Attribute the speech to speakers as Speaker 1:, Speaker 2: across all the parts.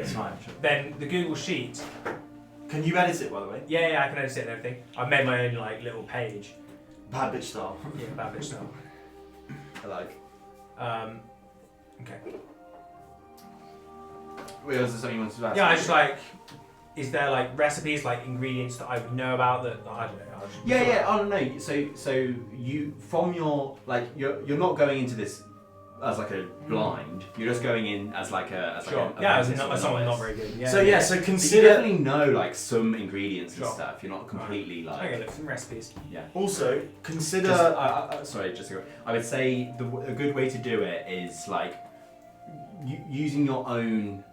Speaker 1: It's fine.
Speaker 2: then the Google Sheet.
Speaker 1: Can you edit it, by the way?
Speaker 2: Yeah, I can edit it and everything. I've made my own like little page.
Speaker 1: Bad bitch style.
Speaker 2: Yeah, bad bitch style.
Speaker 3: I like.
Speaker 2: Okay.
Speaker 3: Wait, was there something you wanted to ask?
Speaker 2: Yeah, I just like. Is there like recipes, like ingredients that I would know about that I don't know?
Speaker 3: Yeah. Oh no. So you from your like you're not going into this as like a blind. You're just going in as like a
Speaker 2: Sure.
Speaker 3: Like
Speaker 2: Yeah, as someone not very good. Yeah.
Speaker 1: So so
Speaker 3: you
Speaker 1: consider.
Speaker 3: definitely know like some ingredients and
Speaker 2: Sure.
Speaker 3: stuff. You're not completely like.
Speaker 2: Okay, look, some recipes.
Speaker 3: Yeah.
Speaker 1: Also consider.
Speaker 3: Sorry, just to go. I would say a good way to do it is like using your own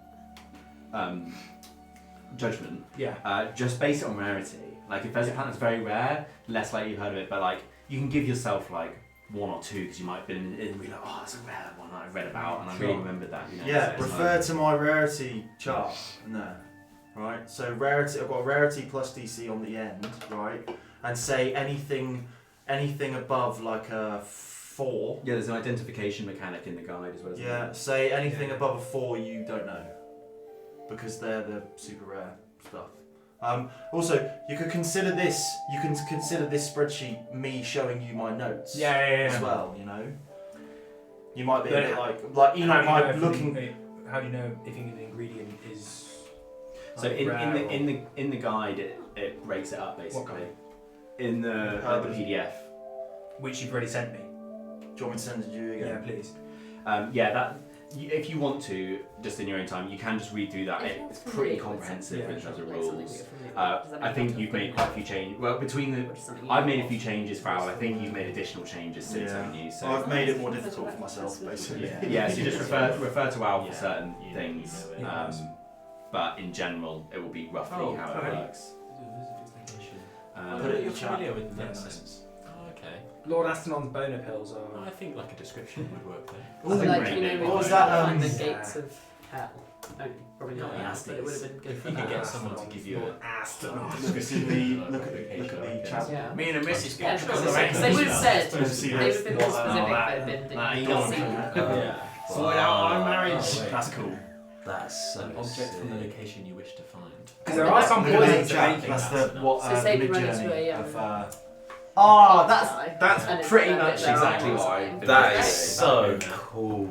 Speaker 3: judgment.
Speaker 2: Yeah.
Speaker 3: Just base it on rarity. Like if there's a plant that's very rare, less likely you've heard of it. But like you can give yourself like one or two because you might have been in be like, oh, that's a rare one that I read about and I really remembered that. You know?
Speaker 1: Yeah,
Speaker 3: So
Speaker 1: refer to my rarity chart in there, right? So rarity, I've got rarity plus DC on the end, right? And say anything above like a 4.
Speaker 3: Yeah, there's an identification mechanic in the guide as well.
Speaker 1: Yeah, say anything above a 4 you don't know, because they're the super rare stuff. Also, you could consider this. You can consider this spreadsheet me showing you my notes.
Speaker 2: Yeah.
Speaker 1: As well, you know. You might be a bit like you know, might looking.
Speaker 2: How do you know if an ingredient is?
Speaker 3: So in the guide it breaks it up basically.
Speaker 2: What guide?
Speaker 3: In the PDF.
Speaker 2: Which you've already sent me.
Speaker 1: Do you want me to send it to you again?
Speaker 2: Yeah, please.
Speaker 3: If you want to, just in your own time, you can just read through that. It's pretty comprehensive in terms of rules. I think you've made quite a few changes. Well, I've made a few changes for Al. I think you've made additional changes since, haven't you? So
Speaker 1: I've made it more difficult for myself, basically.
Speaker 3: Yeah, so you just refer to Al for certain things. But in general, it will be roughly how it works.
Speaker 1: Put it in your chat.
Speaker 4: Familiar with the nonsense. Okay.
Speaker 2: Lord Astonon's boner pills are.
Speaker 4: I think like a description would work there.
Speaker 5: So like, you know,
Speaker 1: What was that,
Speaker 5: find the gates of hell. Oh, probably not
Speaker 4: Yeah,
Speaker 5: that, but it would have been good
Speaker 4: If
Speaker 5: for
Speaker 4: you could
Speaker 5: that.
Speaker 4: get someone to give you
Speaker 2: Lord
Speaker 4: a
Speaker 2: Astonon.
Speaker 1: Look at the chat.
Speaker 5: Yeah.
Speaker 4: Me and Mrs.
Speaker 5: Yeah,
Speaker 4: Get
Speaker 5: because they would have said,
Speaker 1: Don't see
Speaker 5: they would
Speaker 1: this.
Speaker 5: have been more specific if they'd been that you
Speaker 1: don't
Speaker 5: see.
Speaker 4: Yeah.
Speaker 1: Sort out our marriage. That's cool.
Speaker 6: That's so
Speaker 4: An object from the
Speaker 6: sick.
Speaker 4: location you wish to find.
Speaker 2: Because there are some
Speaker 1: Look at
Speaker 2: poisons
Speaker 1: the
Speaker 2: that
Speaker 1: chat.
Speaker 2: make
Speaker 1: That's
Speaker 2: that.
Speaker 1: the what
Speaker 5: So say we
Speaker 1: mid
Speaker 5: run into
Speaker 1: journey
Speaker 5: a,
Speaker 1: of.
Speaker 5: Guy,
Speaker 3: that's
Speaker 5: and it's
Speaker 3: pretty
Speaker 5: a bit
Speaker 3: much
Speaker 5: there
Speaker 3: exactly
Speaker 5: on
Speaker 3: what I.
Speaker 5: something.
Speaker 6: That
Speaker 5: Right.
Speaker 6: is so cool.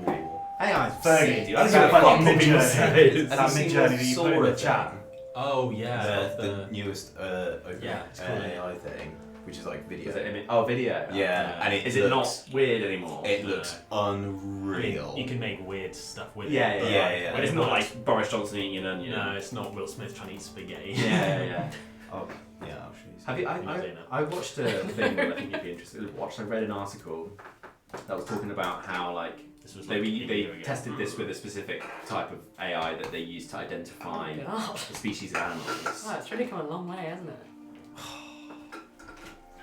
Speaker 1: AI is
Speaker 3: Fergie, dude.
Speaker 1: That's
Speaker 3: That's
Speaker 1: what
Speaker 3: what
Speaker 1: mid journey.
Speaker 3: says.
Speaker 1: That mid journey that you put in the chat.
Speaker 4: Oh yeah.
Speaker 6: The newest
Speaker 4: Yeah, it's cool.
Speaker 6: AI thing, which is like video.
Speaker 3: Is it video?
Speaker 6: Yeah, and it
Speaker 3: Is it not
Speaker 6: looks,
Speaker 3: weird anymore?
Speaker 6: It looks unreal.
Speaker 4: You can make weird stuff with
Speaker 3: Yeah,
Speaker 4: it. but,
Speaker 6: yeah.
Speaker 4: but
Speaker 3: But it's not like Boris Johnson eating an onion.
Speaker 4: No, it's not Will Smith trying to eat spaghetti.
Speaker 3: Yeah.
Speaker 6: Oh, yeah, I'll show you.
Speaker 3: Have you? I watched a thing that I think you'd be interested in. I read an article that was talking about how like
Speaker 4: This was
Speaker 3: they
Speaker 4: like
Speaker 3: they tested this with a specific type of AI that they used to identify
Speaker 5: Oh,
Speaker 3: the species of animals.
Speaker 5: it's really come a long way, hasn't it?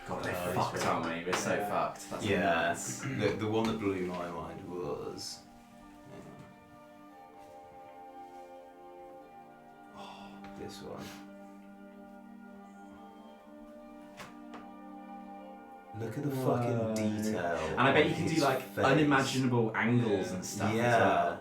Speaker 3: God, they're
Speaker 6: Oh,
Speaker 3: fucked, aren't we? We're so fucked. That's
Speaker 6: Yeah,
Speaker 3: nuts.
Speaker 6: the one that blew my mind was. This one. Look at the fucking detail.
Speaker 3: And I bet you
Speaker 6: on
Speaker 3: can do
Speaker 6: his
Speaker 3: like
Speaker 6: face.
Speaker 3: unimaginable angles and stuff
Speaker 6: Yeah.
Speaker 3: as well.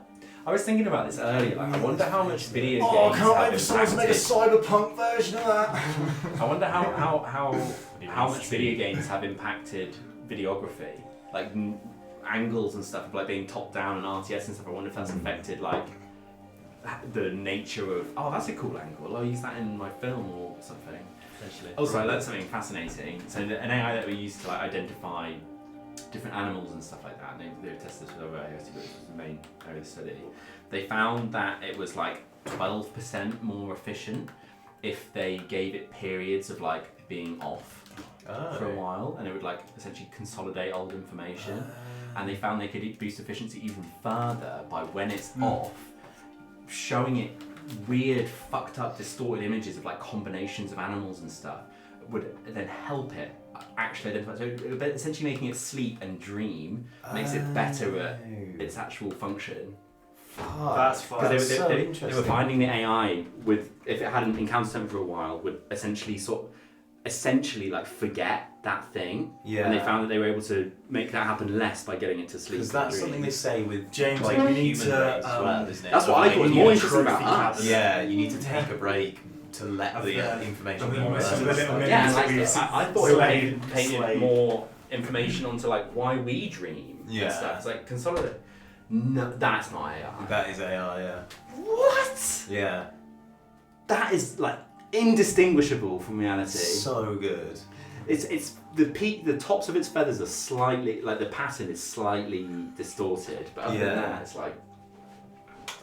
Speaker 3: I was thinking about this earlier. Like, I wonder how much video games
Speaker 1: Oh, I can't wait
Speaker 3: have
Speaker 1: for someone to make a
Speaker 3: impacted.
Speaker 1: cyberpunk version of that.
Speaker 3: I wonder how much video games have impacted videography, like angles and stuff, like being top down and RTS and stuff. I wonder if that's affected like the nature of. Oh, that's a cool angle. I'll use that in my film or something. Also, I learned something fascinating. So an AI that we use to like identify different animals and stuff like that, and they tested this with other AIs, which was the main area of the study. They found that it was like 12% more efficient if they gave it periods of like being off for a while, and it would like essentially consolidate old information. And they found they could boost efficiency even further by when it's off, showing it weird, fucked up, distorted images of like combinations of animals and stuff would then help it actually identify. So essentially making it sleep and dream makes it better at its actual function.
Speaker 1: That's fun.
Speaker 3: Because
Speaker 6: so
Speaker 3: they were
Speaker 6: interesting.
Speaker 3: finding the AI with, if it hadn't encountered something for a while, would essentially sort of essentially like forget that thing,
Speaker 6: Yeah.
Speaker 3: and they found that they were able to make that happen less by getting into sleep.
Speaker 6: Because that's
Speaker 3: dreams.
Speaker 6: something they say with
Speaker 1: James,
Speaker 6: like
Speaker 1: you
Speaker 6: human
Speaker 1: need
Speaker 6: brains
Speaker 1: to,
Speaker 6: as well, isn't it?
Speaker 3: That's what
Speaker 6: Like,
Speaker 3: I thought was
Speaker 6: you
Speaker 3: more
Speaker 6: need-
Speaker 3: interesting about
Speaker 1: trophy
Speaker 3: us.
Speaker 1: cabin.
Speaker 6: Yeah, you need to take a break to let
Speaker 1: Of
Speaker 6: the
Speaker 1: the-
Speaker 6: information
Speaker 2: of the
Speaker 6: come
Speaker 2: messages.
Speaker 6: out.
Speaker 2: The little
Speaker 3: Yeah, and
Speaker 2: minutes
Speaker 3: like,
Speaker 2: we
Speaker 3: I thought
Speaker 2: slave-
Speaker 3: it painted
Speaker 1: slave.
Speaker 3: more information onto like why we dream
Speaker 6: Yeah.
Speaker 3: and stuff. It's like consolidate. No, that's not AI.
Speaker 6: That is AI, yeah.
Speaker 3: What?
Speaker 6: Yeah.
Speaker 3: That is like indistinguishable from reality.
Speaker 6: So good.
Speaker 3: It's the peak. The tops of its feathers are slightly like the pattern is slightly distorted, but other than
Speaker 6: Yeah.
Speaker 3: that, it's like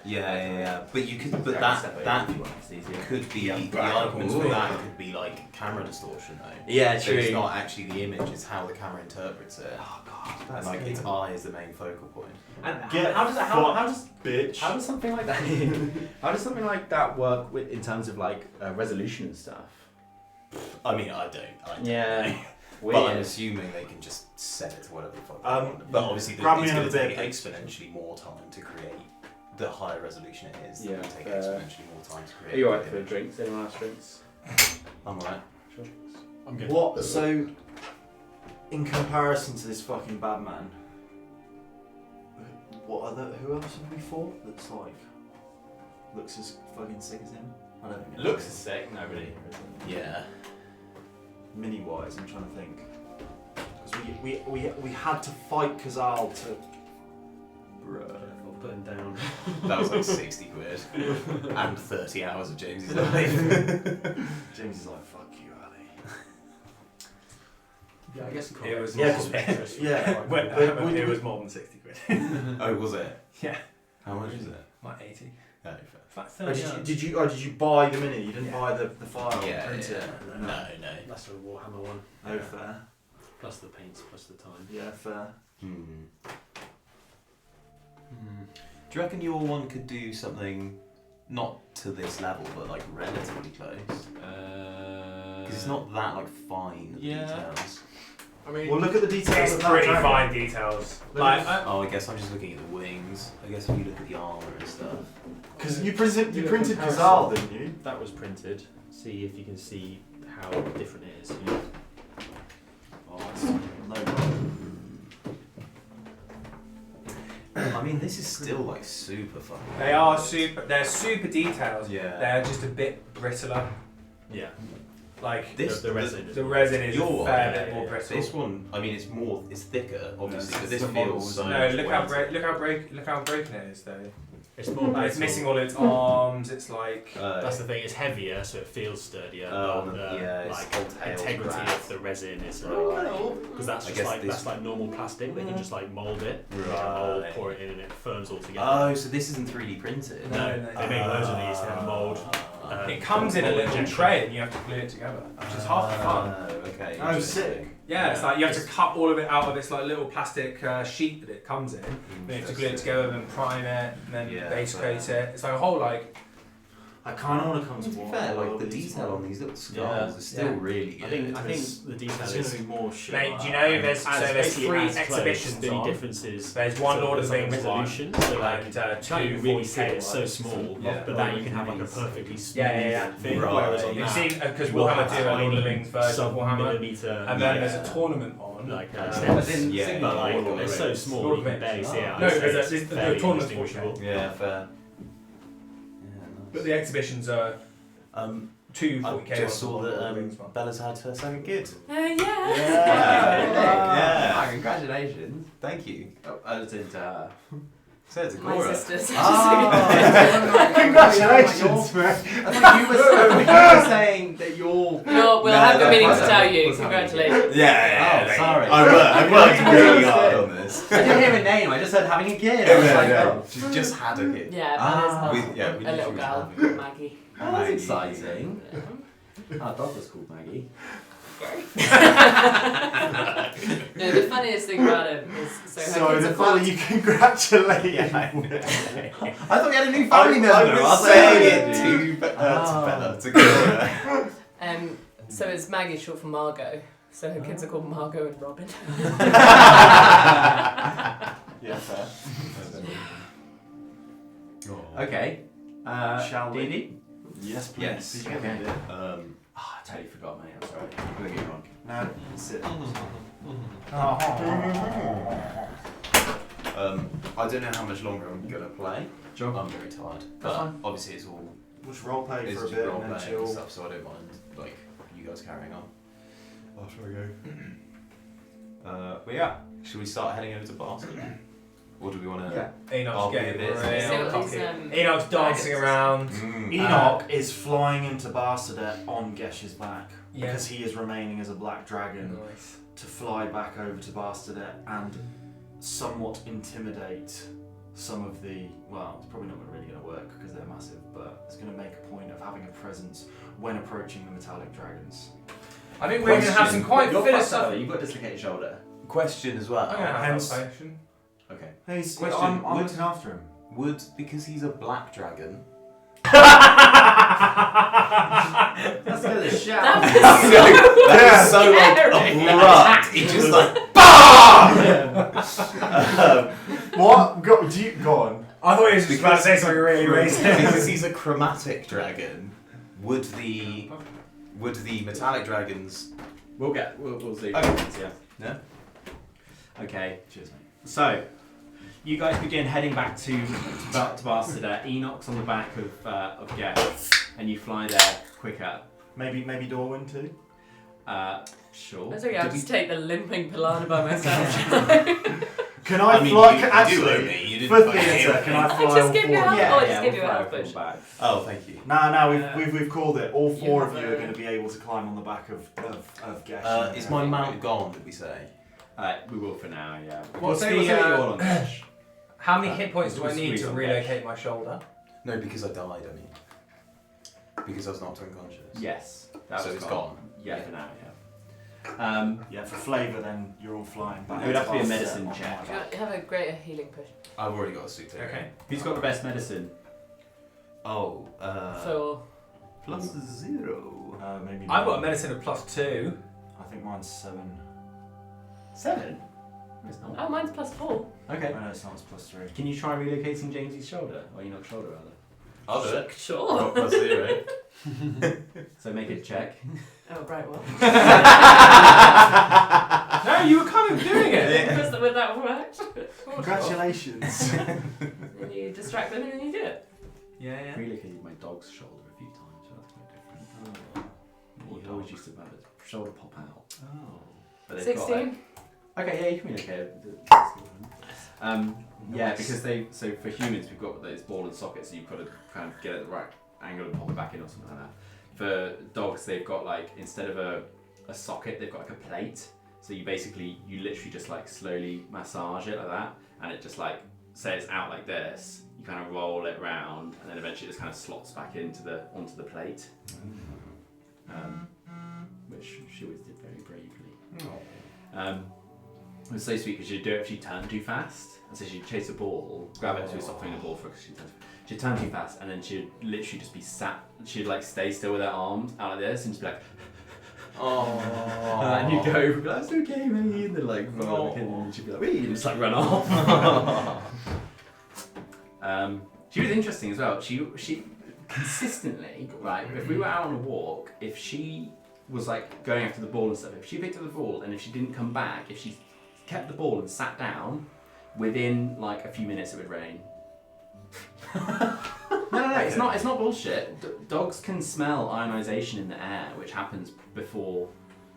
Speaker 6: Yeah. But you could, but
Speaker 3: Yeah,
Speaker 6: that
Speaker 3: step over
Speaker 6: that
Speaker 3: if you want, it's easier.
Speaker 6: could be
Speaker 2: Yeah.
Speaker 6: the argument for
Speaker 3: Ooh.
Speaker 6: that could be like camera distortion though.
Speaker 3: Yeah,
Speaker 6: So it's not actually the image; it's how the camera interprets it.
Speaker 3: Oh god,
Speaker 6: And
Speaker 3: that's
Speaker 6: like its eye is the main focal point.
Speaker 3: And
Speaker 1: Get
Speaker 3: how does
Speaker 1: bitch.
Speaker 3: how does something like that how does something like that work with in terms of like resolution and stuff?
Speaker 6: I mean, I don't
Speaker 3: Yeah,
Speaker 6: know.
Speaker 3: weird.
Speaker 6: But I'm assuming they can just set it to whatever the fuck they want. But obviously,
Speaker 1: grab me
Speaker 6: it's going to
Speaker 1: another
Speaker 6: take
Speaker 1: bit.
Speaker 6: exponentially more time to create. The higher resolution it is,
Speaker 3: Yeah,
Speaker 6: it will take
Speaker 3: fair.
Speaker 6: exponentially more time to create.
Speaker 3: Are you alright
Speaker 6: the
Speaker 3: for
Speaker 6: image.
Speaker 3: drinks? Anyone else drinks?
Speaker 6: I'm alright.
Speaker 3: Sure.
Speaker 4: I'm good.
Speaker 1: What? So, in comparison to this fucking Batman, what other? Who else have we fought that's like looks as fucking sick as him? I don't think.
Speaker 3: Looks sick. Nobody.
Speaker 6: Yeah.
Speaker 1: Mini wise, I'm trying to think. Because we had to fight Khazal to. Bruh.
Speaker 4: Put him down.
Speaker 6: That was like 60 quid. And 30 hours of James's life.
Speaker 1: James is like, fuck you, Ali.
Speaker 4: Yeah, I guess
Speaker 2: It was
Speaker 1: Yeah,
Speaker 2: more
Speaker 1: 'cause- yeah.
Speaker 2: When-
Speaker 1: But would
Speaker 2: it
Speaker 1: you-
Speaker 2: was more than 60 quid.
Speaker 6: Oh, was it?
Speaker 2: Yeah.
Speaker 6: How much is it?
Speaker 2: Like 80.
Speaker 6: Oh, fair.
Speaker 2: It's like
Speaker 1: Oh,
Speaker 2: 30.
Speaker 1: did you buy the mini? You didn't
Speaker 2: Yeah.
Speaker 1: buy the file?
Speaker 6: Yeah,
Speaker 1: print
Speaker 6: yeah.
Speaker 1: it?
Speaker 6: No.
Speaker 4: That's the Warhammer one.
Speaker 1: Oh, fair.
Speaker 4: Plus the paints, plus the time.
Speaker 1: Yeah, fair.
Speaker 6: Do you reckon your one could do something not to this level, but like relatively close? Because it's not that like fine of
Speaker 4: Yeah.
Speaker 6: details.
Speaker 4: I mean,
Speaker 1: Well, look at the details
Speaker 2: It's
Speaker 1: of that
Speaker 2: pretty
Speaker 1: dragon.
Speaker 2: fine details.
Speaker 1: Look
Speaker 2: Like,
Speaker 1: at-
Speaker 6: Oh, I guess I'm just looking at the wings. I guess if you look at the armor and stuff.
Speaker 1: Because you printed
Speaker 4: Do a
Speaker 1: Khazal,
Speaker 4: comparison.
Speaker 1: didn't you?
Speaker 4: that was printed. See if you can see how different it is.
Speaker 1: Oh, that's no problem.
Speaker 6: I mean, this is still like super fucking.
Speaker 2: they're super detailed.
Speaker 6: Yeah.
Speaker 2: They're just a bit brittler.
Speaker 4: Yeah.
Speaker 2: Like,
Speaker 6: This
Speaker 4: the resin.
Speaker 2: the resin is
Speaker 6: Your
Speaker 2: a
Speaker 6: one,
Speaker 2: fair
Speaker 4: yeah,
Speaker 2: bit more
Speaker 4: yeah.
Speaker 2: brittle.
Speaker 6: This one, I mean, it's thicker, obviously,
Speaker 1: Yeah,
Speaker 6: but
Speaker 1: it's
Speaker 6: this
Speaker 1: the model,
Speaker 6: feels so.
Speaker 1: isn't
Speaker 2: No,
Speaker 6: much
Speaker 2: look how
Speaker 6: weighted.
Speaker 2: look how broken it is though.
Speaker 4: It's more.
Speaker 2: Like, it's missing all of its arms. It's like
Speaker 4: That's the thing. It's heavier, so it feels sturdier.
Speaker 6: Oh,
Speaker 4: but the,
Speaker 6: yeah, it's
Speaker 4: like
Speaker 6: whole tail's
Speaker 4: integrity
Speaker 6: cracked.
Speaker 4: of the resin is
Speaker 6: Right.
Speaker 4: because that's
Speaker 6: I
Speaker 4: just
Speaker 6: guess
Speaker 4: like
Speaker 6: this-
Speaker 4: that's like normal plastic. They can just like mold it, make a mold,
Speaker 6: Right.
Speaker 4: pour it in, and it firms all together.
Speaker 6: Oh, so this isn't 3D printed?
Speaker 2: No,
Speaker 4: They make loads of these. They have a mold.
Speaker 2: it comes in a little tray and you have to glue it together, which is half the fun.
Speaker 6: Okay.
Speaker 1: Oh, sick.
Speaker 2: Yeah, it's like you have to cut all of it out of its like little plastic sheet that it comes in. Then you have to glue it together and prime it, and then
Speaker 6: Yeah,
Speaker 2: base
Speaker 6: fair.
Speaker 2: coat it. It's like a whole like.
Speaker 1: I kind of want to come
Speaker 6: To
Speaker 1: to
Speaker 6: be
Speaker 1: war.
Speaker 6: fair, like the detail on these little skulls is still
Speaker 2: Yeah.
Speaker 6: really good.
Speaker 4: I think
Speaker 1: There's-
Speaker 4: the detail
Speaker 1: There's
Speaker 4: is.
Speaker 1: going to be more shit.
Speaker 2: Mate,
Speaker 1: like
Speaker 2: do you
Speaker 1: that.
Speaker 2: know there's there's
Speaker 4: basically
Speaker 2: three
Speaker 4: as close,
Speaker 2: exhibitions
Speaker 4: the
Speaker 2: on.
Speaker 4: differences.
Speaker 2: There's one Lord of the
Speaker 4: like
Speaker 2: Rings
Speaker 4: resolution,
Speaker 2: one,
Speaker 4: so like
Speaker 2: and
Speaker 4: you can't
Speaker 2: 2
Speaker 4: really see
Speaker 2: 4K
Speaker 4: it. It's so
Speaker 2: ones.
Speaker 4: small,
Speaker 6: Yeah.
Speaker 4: but that you can have like a perfectly smooth
Speaker 2: Yeah.
Speaker 4: thing.
Speaker 6: Right.
Speaker 4: Whereas on
Speaker 2: You've
Speaker 4: that,
Speaker 2: seen because
Speaker 4: you will
Speaker 2: Warhammer
Speaker 4: have
Speaker 2: do a Lord of the
Speaker 4: tiny
Speaker 2: Rings version of Warhammer,
Speaker 4: sub-millimeter,
Speaker 2: and then
Speaker 6: Yeah.
Speaker 2: there's a tournament on.
Speaker 4: like
Speaker 2: As
Speaker 3: in
Speaker 6: Yeah,
Speaker 3: Sigma,
Speaker 4: but like
Speaker 6: Lord of the
Speaker 4: they're so
Speaker 6: Rings.
Speaker 4: small
Speaker 2: Lord
Speaker 4: you
Speaker 2: of
Speaker 4: can
Speaker 2: the
Speaker 4: barely see it.
Speaker 2: No,
Speaker 4: I'd say
Speaker 2: there's
Speaker 4: it's
Speaker 2: the
Speaker 4: fairly
Speaker 2: tournament's
Speaker 4: indistinguishable.
Speaker 6: Yeah, fair.
Speaker 2: But the exhibitions are
Speaker 6: Um,
Speaker 2: 2
Speaker 6: I
Speaker 2: 40K
Speaker 6: just saw
Speaker 2: ones,
Speaker 6: that
Speaker 2: Lord of the Rings one.
Speaker 6: Bella's had her second kid.
Speaker 5: Yeah.
Speaker 6: Yeah.
Speaker 3: Congratulations.
Speaker 6: Thank you.
Speaker 3: Oh, I was into her.
Speaker 6: Say it to
Speaker 5: My
Speaker 6: Cora.
Speaker 5: sisters.
Speaker 1: Congratulations, man.
Speaker 3: I thought you were saying that you're.
Speaker 5: No, we'll
Speaker 6: No,
Speaker 5: have the
Speaker 6: no,
Speaker 5: meaning
Speaker 6: I
Speaker 5: to
Speaker 6: don't.
Speaker 5: tell you.
Speaker 3: What's happening?
Speaker 5: Congratulations.
Speaker 6: Yeah.
Speaker 3: Oh, sorry.
Speaker 6: I worked really hard on this.
Speaker 3: I didn't hear a name. I just heard having a kid. I was like, oh.
Speaker 6: She's just had a kid.
Speaker 5: Yeah,
Speaker 3: Ah.
Speaker 5: Bella's
Speaker 6: We- yeah, we
Speaker 5: a
Speaker 6: knew
Speaker 5: little
Speaker 6: she was
Speaker 5: girl
Speaker 6: having
Speaker 5: called Maggie.
Speaker 3: Oh, that's exciting.
Speaker 5: Yeah.
Speaker 3: Our dog was called Maggie.
Speaker 5: No, the funniest thing about him is her
Speaker 1: Sorry,
Speaker 5: kids
Speaker 1: the
Speaker 5: are
Speaker 1: fact that
Speaker 5: called-
Speaker 1: you congratulate
Speaker 3: I thought we had a new
Speaker 6: I
Speaker 3: family member.
Speaker 6: was saying it to Bella, to Cora.
Speaker 5: So it's Maggie, short for Margot. So her kids are called Margot and Robin.
Speaker 1: Yeah, fair.
Speaker 3: Okay.
Speaker 1: Shall we?
Speaker 3: Dee?
Speaker 1: Yes, please.
Speaker 6: Yes.
Speaker 1: Did you get me a bit?
Speaker 3: I totally forgot, mate. I'm sorry. I'm gonna get you wrong.
Speaker 1: No, sit.
Speaker 6: I don't know how much longer I'm gonna play.
Speaker 3: Sure.
Speaker 6: I'm very tired.
Speaker 3: That's
Speaker 6: But
Speaker 3: fine.
Speaker 6: obviously it's all
Speaker 1: We'll just role play
Speaker 6: it's
Speaker 1: for a
Speaker 6: just
Speaker 1: bit
Speaker 6: role
Speaker 1: and then
Speaker 6: playing
Speaker 1: chill.
Speaker 6: and stuff, so I don't mind like you guys carrying on.
Speaker 1: After I go.
Speaker 6: But yeah, should we start heading over to Boston? Or do we want to?
Speaker 2: Enoch's
Speaker 6: I'll
Speaker 2: getting
Speaker 6: be a bit-
Speaker 5: See
Speaker 2: real
Speaker 5: what
Speaker 2: cocky.
Speaker 5: these,
Speaker 2: Enoch's dancing around.
Speaker 1: Enoch is flying into Barsadet on Gesh's back
Speaker 2: Yeah.
Speaker 1: because he is remaining as a black dragon
Speaker 2: Nice.
Speaker 1: to fly back over to Barsadet and somewhat intimidate some of the. Well, it's probably not really going to work because they're massive, but it's going to make a point of having a presence when approaching the metallic dragons.
Speaker 2: I think we're going to have some quite
Speaker 3: You're
Speaker 2: philosophical.
Speaker 3: You've got a dislocated shoulder.
Speaker 6: Question as well.
Speaker 2: I'm going to have
Speaker 1: Hence-
Speaker 2: that question.
Speaker 6: Okay.
Speaker 1: Hey,
Speaker 6: Question,
Speaker 1: I'm
Speaker 6: would-
Speaker 1: looking after him.
Speaker 6: Would because he's a black dragon?
Speaker 3: That's a bit of a shout.
Speaker 6: That was so like, abrupt. He just like
Speaker 1: What? Go on.
Speaker 2: I thought he was just about to say something really racist.
Speaker 6: because he's a chromatic dragon. Would the metallic dragons?
Speaker 3: We'll see.
Speaker 6: Okay.
Speaker 3: Yeah.
Speaker 6: Yeah.
Speaker 3: Okay.
Speaker 1: Cheers, mate.
Speaker 3: So, you guys begin heading back to Barsadet. Enoch's on the back of Gesh, and you fly there quicker.
Speaker 1: Maybe Dorwin too.
Speaker 3: Sure.
Speaker 5: That's okay, I'll just take the limping Pilana by myself.
Speaker 1: Can I,
Speaker 6: mean,
Speaker 1: fly?
Speaker 6: you do own
Speaker 1: Actually,
Speaker 6: me. You didn't
Speaker 1: for
Speaker 6: fucking
Speaker 1: theatre,
Speaker 6: hear
Speaker 1: can
Speaker 6: me.
Speaker 1: I fly
Speaker 5: I just
Speaker 1: all
Speaker 5: give you
Speaker 1: four?
Speaker 5: a
Speaker 3: Yeah,
Speaker 5: Oh, I just
Speaker 3: yeah,
Speaker 5: give
Speaker 3: we'll
Speaker 5: you a
Speaker 3: fly
Speaker 5: help
Speaker 3: full
Speaker 5: push.
Speaker 3: back.
Speaker 6: Oh, thank you.
Speaker 1: No, we've called it. All four
Speaker 5: You
Speaker 1: of you
Speaker 5: have
Speaker 1: are
Speaker 5: a-
Speaker 1: going to be able to climb on the back of Gesh.
Speaker 6: Is my mount gone? Did we say?
Speaker 3: We will for now, yeah.
Speaker 2: What's
Speaker 3: We'll
Speaker 2: the,
Speaker 3: see what you're on Gesh.
Speaker 2: How many hit points do I
Speaker 3: we'll
Speaker 2: need
Speaker 3: squeeze
Speaker 2: to
Speaker 3: on
Speaker 2: relocate my shoulder?
Speaker 6: No, because I died. I mean, because I was knocked unconscious.
Speaker 3: Yes. That
Speaker 6: So
Speaker 3: was
Speaker 6: it's gone.
Speaker 3: Yeah,
Speaker 6: Yeah.
Speaker 3: for now, yeah.
Speaker 1: Yeah, for flavour, then you're all flying back.
Speaker 3: It would have to be a
Speaker 1: to
Speaker 3: medicine
Speaker 1: Barsadet
Speaker 3: check.
Speaker 1: on my back.
Speaker 5: Have a greater healing push.
Speaker 6: I've already got a suit.
Speaker 2: Okay.
Speaker 3: Who's got the best medicine?
Speaker 6: Oh.
Speaker 5: So,
Speaker 6: +0.
Speaker 1: Maybe.
Speaker 2: I've got a
Speaker 1: not.
Speaker 2: medicine of +2.
Speaker 1: I think mine's 7.
Speaker 3: 7? It's not.
Speaker 5: oh, mine's +4.
Speaker 3: Okay.
Speaker 1: I know it's not. It's +3.
Speaker 3: Can you try relocating James's shoulder? Or Enoch's shoulder, rather.
Speaker 6: I'll do it.
Speaker 5: Sure.
Speaker 6: Got +0.
Speaker 3: So make a check.
Speaker 5: Oh, right, well.
Speaker 2: No, you were kind of doing it.
Speaker 5: Would that work?
Speaker 1: Congratulations.
Speaker 5: Then you distract them and then you do it.
Speaker 2: Yeah, yeah.
Speaker 3: Relocated my dog's shoulder a few times, so that's quite different. He always used to have his shoulder pop out.
Speaker 1: Oh.
Speaker 3: But they've got,
Speaker 5: 16.
Speaker 3: okay, yeah, you can relocate it. Yeah, because so for humans we've got those ball and sockets, so you've got to kind of get it at the right angle and pop it back in or something like that. For dogs, they've got like, instead of a socket, they've got like a plate. So you literally just like slowly massage it like that, and it just like, say it's out like this, you kind of roll it round, and then eventually it just kind of slots back onto the plate. Which she always did very bravely. It was so sweet because she'd do it if she turned too fast. And so she'd chase a ball, grab it, she would stop throwing the ball for her because she'd turn too fast, and then she'd literally just be sat, she'd like stay still with her arms out like this and just be like,
Speaker 6: Oh.
Speaker 3: and you'd go over and be like, it's okay, mate, and then like run over him, and she'd be like, wee, and just like run off. She was interesting as well. She consistently, right, if we were out on a walk, if she was like going after the ball and stuff, if she picked up the ball and if she didn't come back, if she kept the ball and sat down, within like a few minutes it would rain. No, it's not bullshit. Dogs can smell ionization in the air, which happens before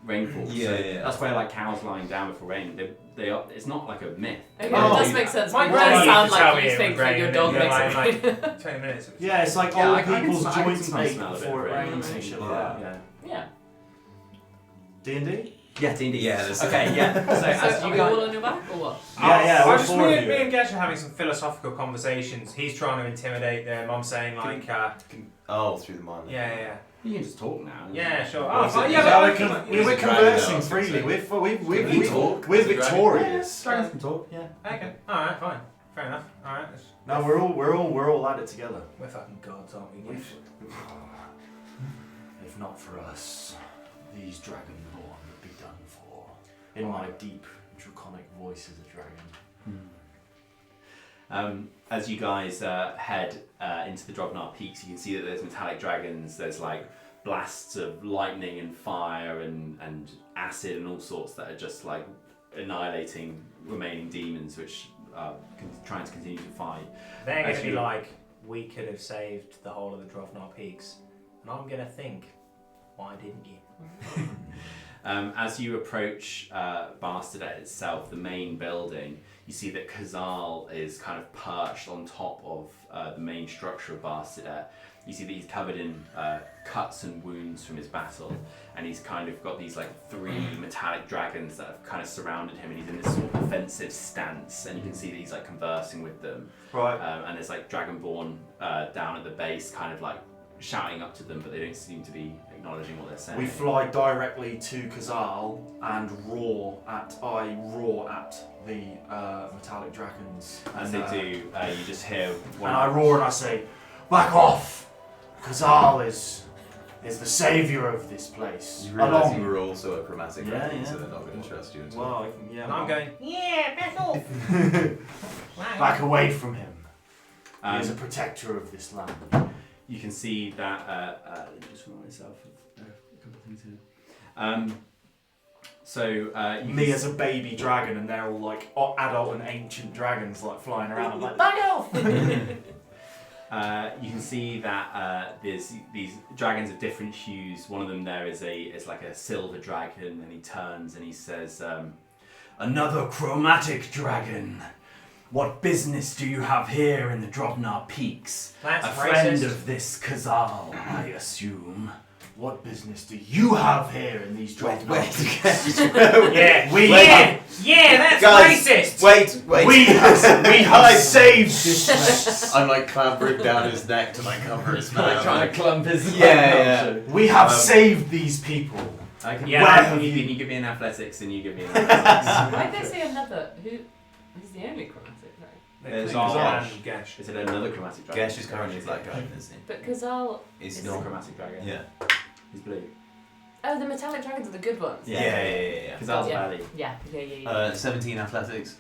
Speaker 3: rainfall.
Speaker 6: Yeah,
Speaker 3: So
Speaker 6: yeah.
Speaker 3: that's why like cows lying down before rain. They are. It's not like a myth.
Speaker 5: Okay,
Speaker 1: Oh,
Speaker 5: it does
Speaker 1: yeah.
Speaker 5: make sense.
Speaker 2: My
Speaker 5: But it
Speaker 2: dad
Speaker 5: does
Speaker 2: used
Speaker 5: sound
Speaker 2: to tell
Speaker 5: like
Speaker 2: me
Speaker 5: you
Speaker 2: it
Speaker 5: think
Speaker 2: would
Speaker 5: that
Speaker 2: rain
Speaker 5: your
Speaker 2: and
Speaker 5: dog
Speaker 2: then
Speaker 5: makes
Speaker 2: you're
Speaker 5: it
Speaker 2: like,
Speaker 5: rain.
Speaker 2: 20 minutes.
Speaker 1: Yeah, it's like
Speaker 3: Yeah,
Speaker 1: old
Speaker 3: I can
Speaker 1: people's
Speaker 3: smell- I can
Speaker 1: joints
Speaker 3: sometimes
Speaker 1: ache
Speaker 3: smell a bit
Speaker 1: before
Speaker 3: of
Speaker 1: it
Speaker 3: rain.
Speaker 1: rains and shit like
Speaker 6: Yeah.
Speaker 1: that.
Speaker 3: Yeah.
Speaker 5: Yeah.
Speaker 1: D&D?
Speaker 3: Yeah, D&D.
Speaker 6: Yeah, there's-
Speaker 3: Okay, yeah. So as
Speaker 5: So,
Speaker 3: you
Speaker 5: are we all
Speaker 3: guys,
Speaker 5: on your back or what?
Speaker 1: Yeah,
Speaker 2: I
Speaker 1: all
Speaker 2: just
Speaker 1: four
Speaker 2: me
Speaker 1: of
Speaker 2: and
Speaker 1: you.
Speaker 2: me and Gesh are having some philosophical conversations. He's trying to intimidate them. I'm saying like,
Speaker 6: Oh, through the mind.
Speaker 2: yeah.
Speaker 3: you can just talk now.
Speaker 2: Yeah, sure.
Speaker 6: Well,
Speaker 2: Oh,
Speaker 6: is
Speaker 2: fine.
Speaker 6: it-
Speaker 2: Yeah,
Speaker 6: is
Speaker 2: but
Speaker 6: that
Speaker 2: I
Speaker 6: like
Speaker 2: can-
Speaker 6: a-
Speaker 1: We're
Speaker 6: Is it dragon
Speaker 1: conversing
Speaker 6: dog?
Speaker 1: freely. We're
Speaker 6: Can we talk?
Speaker 1: we're
Speaker 6: Is it dragon?
Speaker 1: victorious.
Speaker 3: Dragons can talk. Yeah.
Speaker 2: Okay. All right. Fine. Fair enough. All right.
Speaker 1: No, we're all at it together.
Speaker 2: We're fucking gods, aren't we? Gesh?
Speaker 1: If not for us, these dragonborn would be done for. In my deep, draconic voice as a dragon.
Speaker 3: As you guys head into the Drobnar Peaks, you can see that there's metallic dragons. There's like blasts of lightning and fire and acid and all sorts that are just like annihilating remaining demons, which are trying to continue to fight.
Speaker 7: They're going to
Speaker 3: As
Speaker 7: be
Speaker 3: you-
Speaker 7: like, we could have saved the whole of the Drofnar Peaks. And I'm going to think, why didn't you?
Speaker 3: As you approach Barstedet itself, the main building, you see that Khazal is kind of perched on top of the main structure of Barstedet. You see that he's covered in cuts and wounds from his battle, and he's kind of got these like 3 metallic dragons that have kind of surrounded him, and he's in this sort of defensive stance, and you can see that he's like conversing with them.
Speaker 1: Right.
Speaker 3: And there's like Dragonborn down at the base, kind of like shouting up to them, but they don't seem to be acknowledging what they're saying.
Speaker 1: We fly directly to Khazal and roar at the metallic dragons.
Speaker 3: As
Speaker 1: And,
Speaker 3: they do, you just hear one.
Speaker 1: And I roar and I say, "Back off! Khazal is the saviour of this place."
Speaker 6: You realise you were also a chromatic
Speaker 1: Yeah,
Speaker 6: dragon,
Speaker 1: yeah.
Speaker 6: so they're not going to trust you at all.
Speaker 1: Well, yeah.
Speaker 7: And I'm going, yeah, back off.
Speaker 1: back away from him. He is a
Speaker 3: Um,
Speaker 1: protector of this land.
Speaker 3: you can see that. Let me just remind myself of a couple of things here. You
Speaker 1: Me
Speaker 3: can
Speaker 1: as a baby dragon, and they're all like adult and ancient dragons, like flying around. I'm like, back off!
Speaker 3: You can see that there's these dragons of different hues. One of them there is like a silver dragon, and he turns and he says, "Another chromatic dragon. What business do you have here in the Drobnar Peaks?
Speaker 7: That's
Speaker 3: a friend
Speaker 7: racist.
Speaker 3: of this Khazal, I assume."
Speaker 1: What business do you have here in these
Speaker 6: Wait,
Speaker 1: drop
Speaker 7: Yeah,
Speaker 1: We
Speaker 7: yeah, that's
Speaker 6: Guys,
Speaker 7: racist.
Speaker 6: Wait!
Speaker 1: We have saved this place.
Speaker 6: I'm like clambering down his neck to like cover his mouth.
Speaker 3: Like trying to clump his
Speaker 6: Yeah.
Speaker 1: We have saved these people.
Speaker 3: I can,
Speaker 7: Yeah,
Speaker 3: yeah,
Speaker 1: have
Speaker 3: you,
Speaker 1: you-
Speaker 3: can you give me an athletics and you give me an athletics.
Speaker 5: Why did they say another? Who's the only chromatic, right?
Speaker 3: There's
Speaker 7: Khazal
Speaker 3: Khazal.
Speaker 7: and Gesh.
Speaker 3: Is it another chromatic dragon?
Speaker 6: Gesh is currently a black dragon, isn't he?
Speaker 5: But Khazal.
Speaker 6: Is
Speaker 3: It's not a chromatic dragon.
Speaker 6: Yeah.
Speaker 3: He's blue.
Speaker 5: Oh, the metallic dragons are the good ones.
Speaker 6: Yeah.
Speaker 3: Khazal's
Speaker 5: Yeah.
Speaker 3: valley.
Speaker 5: Yeah.
Speaker 6: 17 athletics.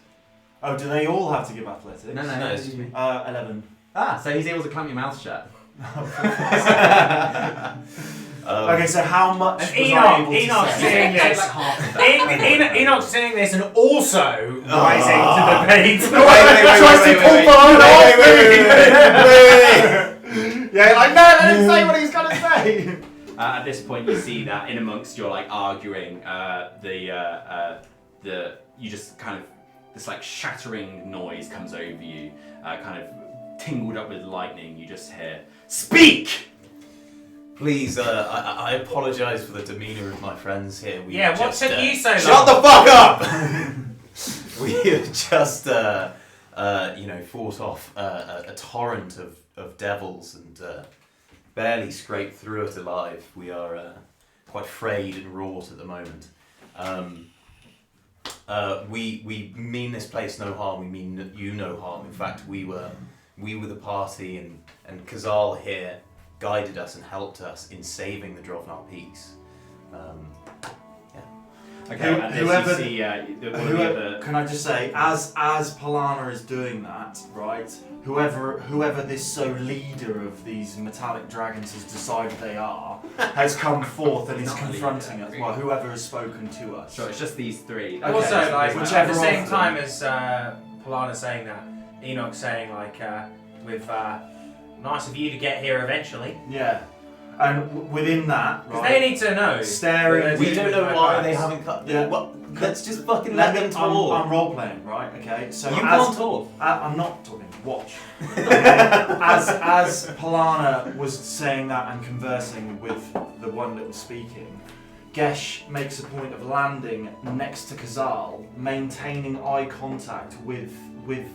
Speaker 1: Oh, do they all have to give athletics?
Speaker 3: No,
Speaker 6: it's
Speaker 3: excuse me.
Speaker 1: 11.
Speaker 3: Ah, so he's able to clamp your mouth shut.
Speaker 1: Okay, so how much
Speaker 7: And
Speaker 1: was I able to
Speaker 7: Enoch's
Speaker 1: say?
Speaker 7: saying
Speaker 3: Like
Speaker 7: this.
Speaker 3: half of that.
Speaker 7: Enoch's saying this and also rising to the bait.
Speaker 1: Yeah, like, no, I didn't say what he was going to say.
Speaker 3: At this point, you see that in amongst your like arguing, you just kind of this like shattering noise comes over you, kind of tingled up with lightning. You just hear, "Speak!"
Speaker 6: Please, I apologise for the demeanour of my friends here. We
Speaker 7: Yeah, what
Speaker 6: just,
Speaker 7: took you so long?
Speaker 6: Shut the fuck up! We have just, fought off a torrent of devils and barely scraped through it alive. We are quite frayed and wrought at the moment. We mean this place no harm. We mean you no harm. In fact, we were the party, and Khazal here guided us and helped us in saving the Drofnar Peaks.
Speaker 3: Okay, and
Speaker 1: Whoever-
Speaker 3: you see one of the other.
Speaker 1: Can I just say, as Polana is doing that, right? Whoever this leader of these metallic dragons has decided they are, has come forth and is
Speaker 3: Not a
Speaker 1: confronting
Speaker 3: leader.
Speaker 1: us. Well, whoever has spoken to us.
Speaker 3: Sure, it's just these three.
Speaker 1: Okay.
Speaker 7: Also, like at
Speaker 1: Whichever
Speaker 7: the same
Speaker 1: of them.
Speaker 7: time as Polana saying that, Enoch saying like, with nice of you to get here eventually,
Speaker 1: Yeah, and within that,
Speaker 7: because
Speaker 1: right,
Speaker 7: they need to know.
Speaker 1: staring.
Speaker 7: that
Speaker 6: We
Speaker 7: they're
Speaker 6: don't
Speaker 7: dealing
Speaker 6: know
Speaker 7: with
Speaker 6: why
Speaker 7: no
Speaker 6: they
Speaker 7: facts.
Speaker 6: haven't cut.
Speaker 1: Yeah.
Speaker 6: What? Let's just fucking let them talk.
Speaker 1: I'm role playing, right? Okay, so
Speaker 6: You
Speaker 1: as,
Speaker 6: can't talk.
Speaker 1: I'm not talking. Watch. as Polana was saying that and conversing with the one that was speaking, Gesh makes a point of landing next to Khazal, maintaining eye contact with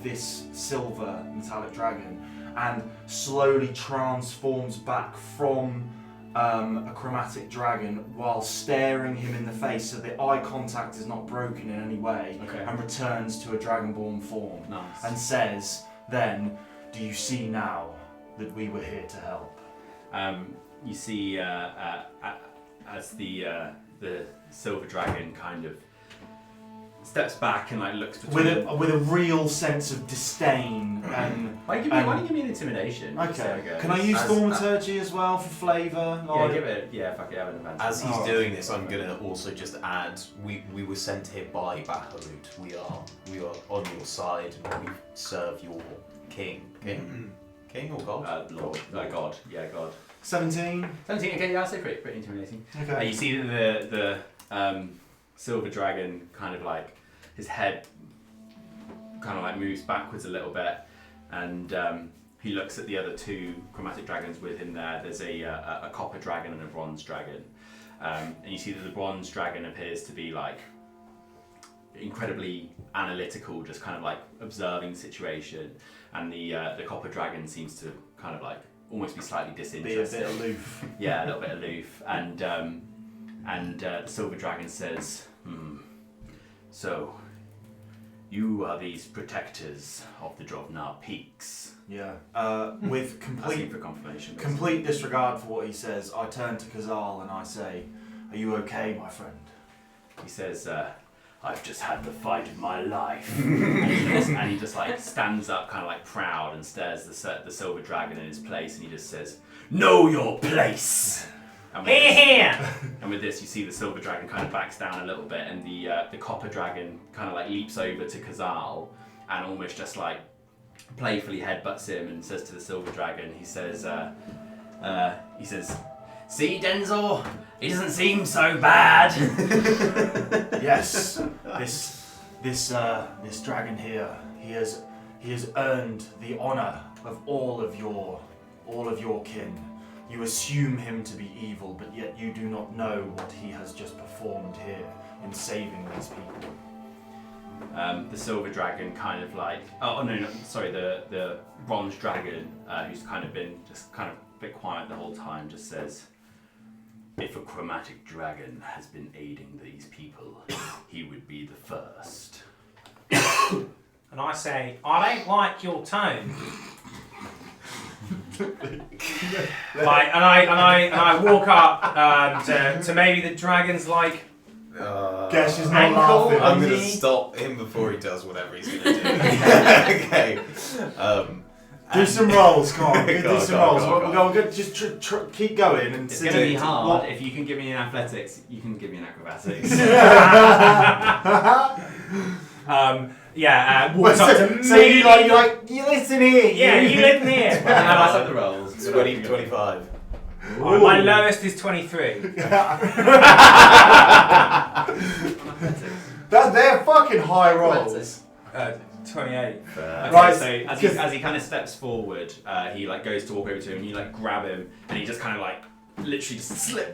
Speaker 1: this silver metallic dragon, and slowly transforms back from a chromatic dragon while staring him in the face so the eye contact is not broken in any way,
Speaker 3: Okay.
Speaker 1: and returns to a dragonborn form
Speaker 3: Nice.
Speaker 1: and says then, "Do you see now that we were here to help?"
Speaker 3: You see, as the silver dragon kind of steps back and like looks between.
Speaker 1: with a real sense of disdain and.
Speaker 3: Why don't you give me an intimidation?
Speaker 1: Okay.
Speaker 3: See how it goes.
Speaker 1: Can I use
Speaker 6: As-
Speaker 1: thaumaturgy as well for flavour?
Speaker 3: Yeah, give it. Yeah, fuck it. Have an advantage.
Speaker 6: As he's
Speaker 1: Oh.
Speaker 6: doing this, I'm gonna also just add: we were sent here by Bahamut. We are on your side, and we serve your king. King or god?
Speaker 3: Lord, God. Yeah, God.
Speaker 1: 17.
Speaker 3: 17. Okay, yeah, I'll say pretty intimidating.
Speaker 1: Okay.
Speaker 3: You see that the silver dragon kind of like his head kind of like moves backwards a little bit, and he looks at the other two chromatic dragons with him there. There's a copper dragon and a bronze dragon, and you see that the bronze dragon appears to be like incredibly analytical, just kind of like observing the situation, and the copper dragon seems to kind of like almost be slightly
Speaker 1: Be a
Speaker 3: disinterested.
Speaker 1: bit aloof.
Speaker 3: Yeah, a little bit aloof, and the silver dragon says, so you are these protectors of the Drovnar Peaks.
Speaker 1: Yeah. With
Speaker 3: Asking for confirmation. basically.
Speaker 1: complete disregard for what he says, I turn to Khazal and I say, "Are you okay, my friend?"
Speaker 3: He says, I've just had the fight of my life. and he just like stands up kind of like proud and stares the silver dragon in his place, and he just says, know your place! And with,
Speaker 7: Here!
Speaker 3: and with this, you see the silver dragon kind of backs down a little bit, and the copper dragon kind of like leaps over to Khazal and almost just like playfully headbutts him and says to the silver dragon, he says, see, Denzel, he doesn't seem so bad.
Speaker 1: Yes, this dragon here, he has earned the honor of all of your kin. You assume him to be evil, but yet you do not know what he has just performed here in saving these people.
Speaker 3: The silver dragon kind of like, the bronze dragon, who's kind of been just kind of a bit quiet the whole time, just says, if a chromatic dragon has been aiding these people, he would be the first.
Speaker 7: And I say, I don't like your tone. Like, and I walk up to maybe the dragon's like
Speaker 1: Guess she's not
Speaker 7: ankle.
Speaker 1: laughing.
Speaker 6: I'm gonna
Speaker 7: Andy?
Speaker 6: stop him before he does whatever he's gonna do. Okay.
Speaker 1: Do some rolls, come on. Do
Speaker 6: Go on,
Speaker 1: some
Speaker 6: go on,
Speaker 1: rolls.
Speaker 6: go on,
Speaker 1: We're
Speaker 6: go on.
Speaker 1: going to just keep going and
Speaker 3: It's
Speaker 1: see.
Speaker 3: going to be
Speaker 1: it.
Speaker 3: hard.
Speaker 1: What-
Speaker 3: If you can give me an athletics, you can give me an acrobatics.
Speaker 7: Walks up to
Speaker 1: So
Speaker 7: me.
Speaker 1: you listen here.
Speaker 7: Yeah, you live here.
Speaker 3: How about the rolls?
Speaker 6: 20, 25.
Speaker 7: My lowest is 23.
Speaker 1: They're fucking high rolls.
Speaker 7: 28.
Speaker 3: Okay,
Speaker 1: Right,
Speaker 3: so as he kind of steps forward, he like goes to walk over to him, and you like grab him, and he just kind of like literally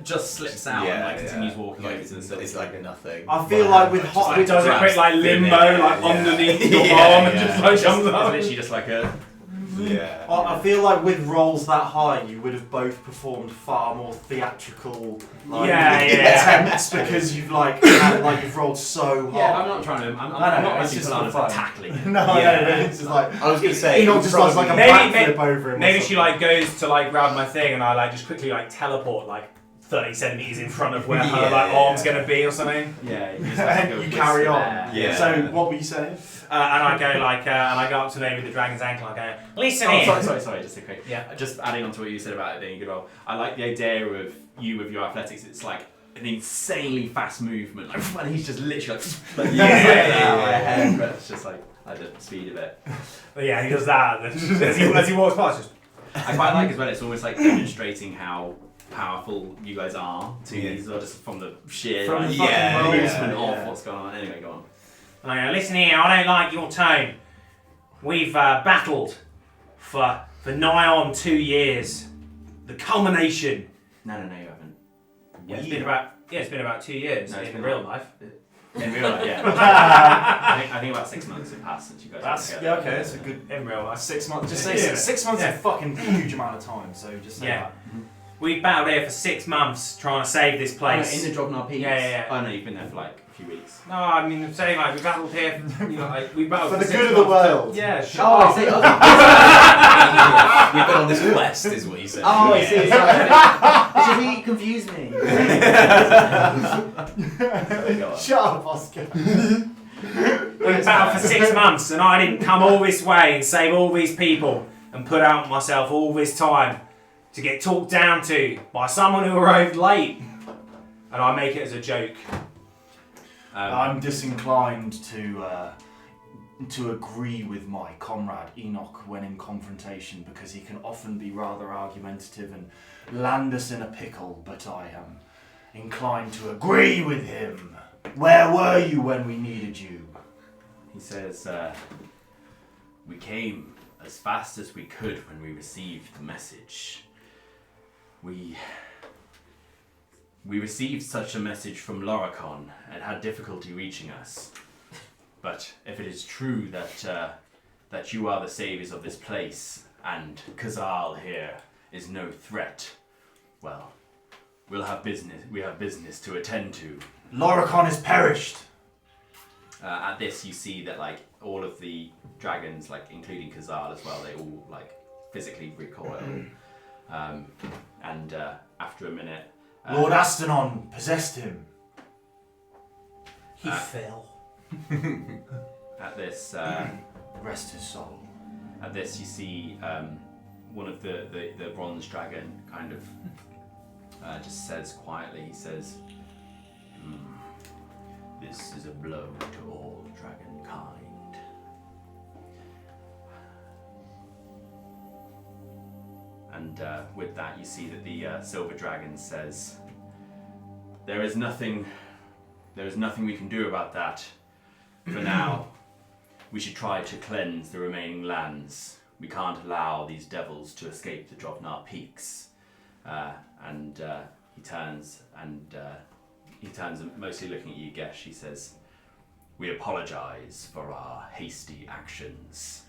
Speaker 3: just slips out and like continues walking over to the silver.
Speaker 6: It's like nothing.
Speaker 1: I feel like with hot,
Speaker 7: Like does a quick like limbo like underneath your
Speaker 6: Yeah,
Speaker 7: arm and
Speaker 6: yeah.
Speaker 7: just like
Speaker 3: It's
Speaker 7: jumps up.
Speaker 3: literally just like a.
Speaker 6: Yeah.
Speaker 1: I feel like with rolls that high, you would have both performed far more theatrical attempts because you've you've rolled so hard.
Speaker 3: Yeah, I'm not trying to. I'm
Speaker 1: No,
Speaker 3: not
Speaker 1: it's
Speaker 3: making
Speaker 1: just
Speaker 3: fun
Speaker 1: for
Speaker 3: of
Speaker 1: fun.
Speaker 3: tackling him.
Speaker 1: No,
Speaker 6: Yeah.
Speaker 1: no, it's just like
Speaker 6: I was gonna say.
Speaker 1: Enoch just does like a
Speaker 7: Maybe-
Speaker 1: backflip over him. or
Speaker 7: Maybe she
Speaker 1: something.
Speaker 7: like goes to like grab my thing and I like just quickly like teleport like 30 centimeters in front of where her like arm's gonna be or something.
Speaker 3: Yeah, you, just
Speaker 1: And
Speaker 3: go
Speaker 1: you carry
Speaker 3: whisper
Speaker 1: on.
Speaker 3: there.
Speaker 6: Yeah.
Speaker 1: So what were you saying?
Speaker 7: And I go like and I go up to maybe the dragon's ankle and I go, listen
Speaker 3: Oh,
Speaker 7: here.
Speaker 3: sorry, just a quick.
Speaker 7: Yeah.
Speaker 3: Just adding on to what you said about it being a good role. I like the idea of you with your athletics. It's like an insanely fast movement, like, and he's just literally like
Speaker 7: Yeah.
Speaker 3: but it's just like the speed of it.
Speaker 7: But yeah, he does that and then as he walks past just
Speaker 3: I quite like as well. It's almost like demonstrating how powerful you guys are to these, or just from the sheer
Speaker 1: From
Speaker 3: like,
Speaker 1: the fucking
Speaker 3: movement
Speaker 1: rolls,
Speaker 3: of what's going on. Anyway, go on.
Speaker 7: I go, listen here, I don't like your tone. We've battled for nigh on 2 years. The culmination.
Speaker 3: No, you haven't.
Speaker 7: Yeah, it's been about 2 years
Speaker 3: No, it's
Speaker 7: in
Speaker 3: been
Speaker 7: real
Speaker 3: like-
Speaker 7: life.
Speaker 3: In real life, yeah. I think about 6 months have passed since you guys.
Speaker 1: That's
Speaker 3: got
Speaker 1: yeah,
Speaker 3: together.
Speaker 1: okay. That's a good
Speaker 7: In real life.
Speaker 1: 6 months. Just say
Speaker 7: Yeah.
Speaker 1: 6 months
Speaker 7: Yeah.
Speaker 1: is a fucking huge amount of time. So just say
Speaker 7: Yeah.
Speaker 1: that.
Speaker 7: We've battled here for 6 months trying to save this place.
Speaker 3: In the Drovnar Peaks.
Speaker 7: Yeah.
Speaker 3: Oh no, you've been there for like a few weeks.
Speaker 7: No, I mean, I'm saying like we battled here. You know, like we battled
Speaker 1: For the
Speaker 7: 6
Speaker 1: good of the
Speaker 7: months.
Speaker 1: world.
Speaker 7: Yeah. Shut
Speaker 3: Oh,
Speaker 7: up.
Speaker 3: I see.
Speaker 6: We've been on this quest, is what you said.
Speaker 3: Oh, I see. It's really confused me.
Speaker 1: Shut up, Oscar.
Speaker 7: We've been battled for 6 months and I didn't come all this way and save all these people and put out myself all this time to get talked down to by someone who arrived late. And I make it as a joke.
Speaker 1: I'm disinclined to agree with my comrade Enoch when in confrontation because he can often be rather argumentative and land us in a pickle, but I am inclined to agree with him. Where were you when we needed you?
Speaker 3: He says, we came as fast as we could when we received the message. We received such a message from Loricon and had difficulty reaching us. But if it is true that you are the saviors of this place and Khazal here is no threat, well, we have business to attend to.
Speaker 1: Loricon is perished.
Speaker 3: At this, you see that like all of the dragons, like including Khazal as well, they all like physically recoil. And after a minute,
Speaker 1: Lord Astenon possessed him.
Speaker 7: He fell.
Speaker 3: at this,
Speaker 1: Rest his soul.
Speaker 3: at this, you see one of the bronze dragon kind of just says quietly. He says, "This is a blow to all dragonkind." And with that, you see that the silver dragon says, there is nothing we can do about that. For now, we should try to cleanse the remaining lands. We can't allow these devils to escape the Drovnar peaks." And he turns mostly looking at you, Gesh. He says, "We apologize for our hasty actions."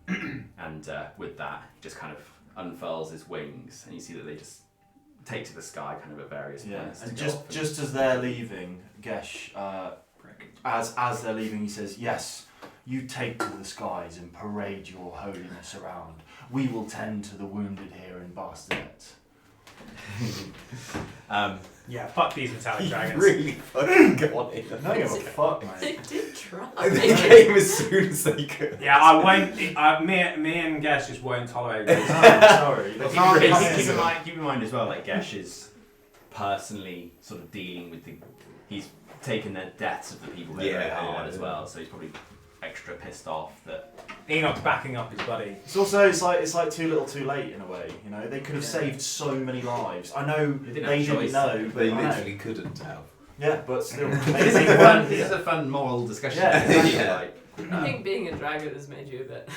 Speaker 3: And with that, just kind of unfurls his wings, and you see that they just take to the sky, kind of at various points.
Speaker 1: And
Speaker 3: to go off.
Speaker 1: just as they're leaving, Gesh, as they're leaving, he says, "Yes, you take to the skies and parade your holiness around. We will tend to the wounded here in Bastet."
Speaker 2: Yeah, fuck these metallic dragons.
Speaker 6: Really fucking got it.
Speaker 1: No, you're fuck,
Speaker 5: They
Speaker 1: mate.
Speaker 5: did try.
Speaker 6: They came as soon as they could.
Speaker 2: Yeah, I won't. Me and Gesh just won't tolerate this.
Speaker 1: Sorry.
Speaker 3: But keep in mind as well, like Gesh is personally sort of dealing with he's taken the deaths of the people very, very hard as well, so he's probably extra pissed off that.
Speaker 2: Enoch's backing up his buddy.
Speaker 1: It's like too little, too late in a way. You know, they could have saved so many lives. I know
Speaker 3: They
Speaker 1: they
Speaker 3: didn't
Speaker 1: didn't
Speaker 3: have
Speaker 1: know, but
Speaker 6: They
Speaker 1: I know.
Speaker 6: literally couldn't have.
Speaker 1: Yeah, but still.
Speaker 3: This is a fun moral discussion.
Speaker 1: Yeah,
Speaker 6: exactly.
Speaker 5: I think being a dragon has made you a bit.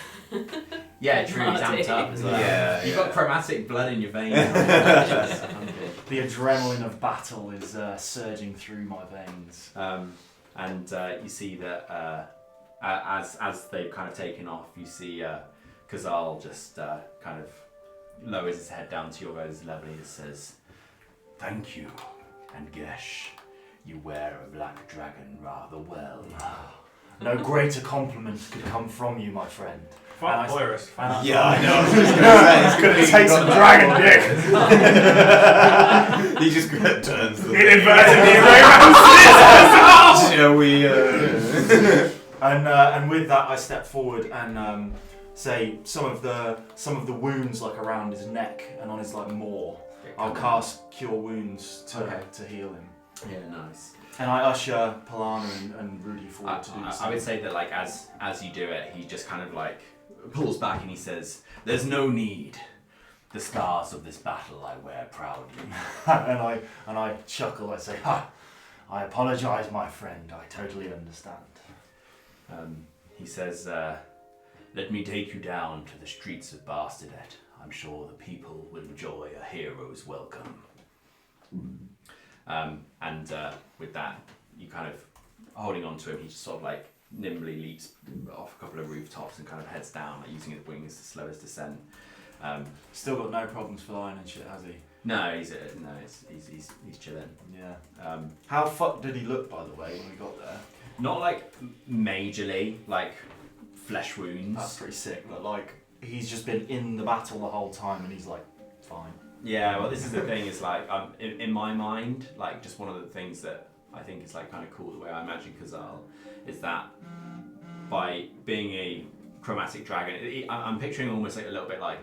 Speaker 3: Yeah, true. He's amped up as well.
Speaker 6: Yeah,
Speaker 3: You've
Speaker 6: yeah.
Speaker 3: got chromatic blood in your veins.
Speaker 1: The adrenaline of battle is surging through my veins.
Speaker 3: And you see that as they've kind of taken off, you see Khazal just kind of lowers his head down to your guys' level. He just says, "Thank you, and Gesh, you wear a black dragon rather well."
Speaker 1: No greater compliment could come from you, my friend.
Speaker 2: Fuck Poirus.
Speaker 6: Yeah, I know. I was just gonna say,
Speaker 1: Gonna take some dragon dick.
Speaker 6: he just turns the Shall we?
Speaker 1: And with that, I step forward and say some of the wounds like around his neck and on his like maw. I'll cast Cure Wounds to heal him.
Speaker 3: Yeah, nice.
Speaker 1: And I usher Polana and Rudy forward to do the same.
Speaker 3: I would say that like as you do it, he just kind of like pulls back and he says, "There's no need. The scars of this battle I wear proudly."
Speaker 1: and I chuckle. I say, "Ha! I apologise, my friend. I totally understand."
Speaker 3: He says, "Let me take you down to the streets of Bastet. I'm sure the people will enjoy a hero's welcome." And with that, you kind of holding on to him, he just sort of like nimbly leaps off a couple of rooftops and kind of heads down, like using his wings to slow his descent.
Speaker 1: Still got no problems flying and shit, has he?
Speaker 3: No, he's chilling.
Speaker 1: Yeah. How fucked did he look, by the way, when we got there?
Speaker 3: Not like majorly, like flesh wounds.
Speaker 1: That's pretty sick. But like, he's just been in the battle the whole time, and he's like, fine.
Speaker 3: Yeah, well, this is the thing. Is like, in my mind, like, just one of the things that I think is like kind of cool the way I imagine Khazal is that by being a chromatic dragon, I'm picturing almost like a little bit like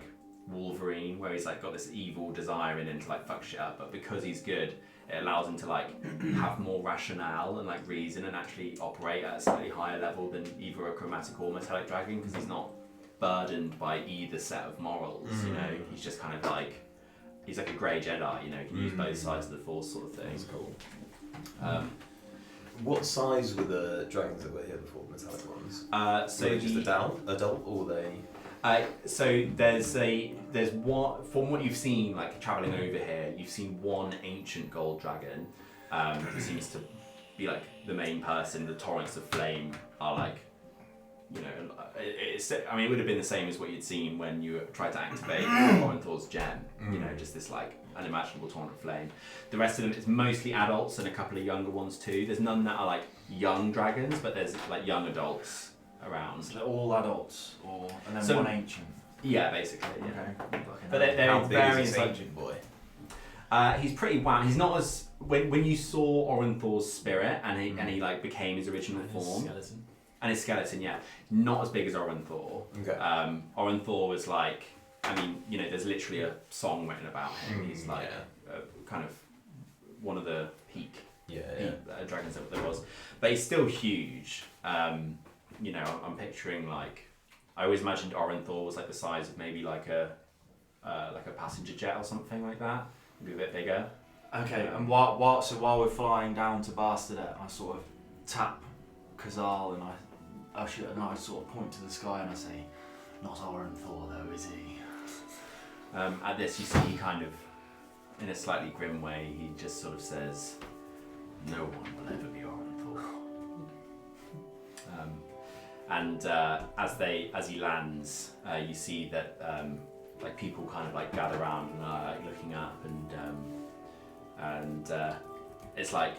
Speaker 3: Wolverine, where he's like got this evil desire in him to like fuck shit up, but because he's good, it allows him to like have more rationale and like reason and actually operate at a slightly higher level than either a chromatic or metallic dragon, because he's not burdened by either set of morals. You know, he's just kind of like he's like a grey Jedi. You know, he can use both sides of the Force, sort of thing.
Speaker 6: That's cool. What size were the dragons that were here before, the metallic ones?
Speaker 3: So
Speaker 6: were they just adult, or they?
Speaker 3: So there's one from what you've seen, like traveling over here. You've seen one ancient gold dragon, who seems to be like the main person. The torrents of flame are like, you know, I mean, it would have been the same as what you'd seen when you tried to activate Orenthor's gem. You know, just this like unimaginable torrent of flame. The rest of them, it's mostly adults and a couple of younger ones too. There's none that are like young dragons, but there's like young adults around.
Speaker 1: So they're all adults, and then
Speaker 3: So-
Speaker 1: one ancient.
Speaker 3: Yeah, basically. Yeah.
Speaker 1: Okay.
Speaker 3: But they're
Speaker 6: How
Speaker 3: in
Speaker 6: big is
Speaker 3: various
Speaker 6: this
Speaker 3: like.
Speaker 6: ancient boy?
Speaker 3: He's pretty wow. He's not as when you saw Orenthor's spirit and he like became his original form
Speaker 4: Skeleton.
Speaker 3: and his skeleton. Yeah, not as big as Orenthor.
Speaker 6: Okay.
Speaker 3: Orenthor was like, I mean, you know, there's literally a song written about him. He's like kind of one of the peak dragons that there was, but he's still huge. You know, I'm picturing like I always imagined Orenthor was like the size of maybe like a passenger jet or something like that, maybe a bit bigger.
Speaker 1: Okay, and while we're flying down to Bastardet, I sort of tap Khazal and I sort of point to the sky and I say, "Not Orenthor though, is he?"
Speaker 3: At this, you see he kind of, in a slightly grim way, he just sort of says, "No one will ever be Orenthor." And as he lands, you see that like people kind of like gather around and are like looking up, and it's like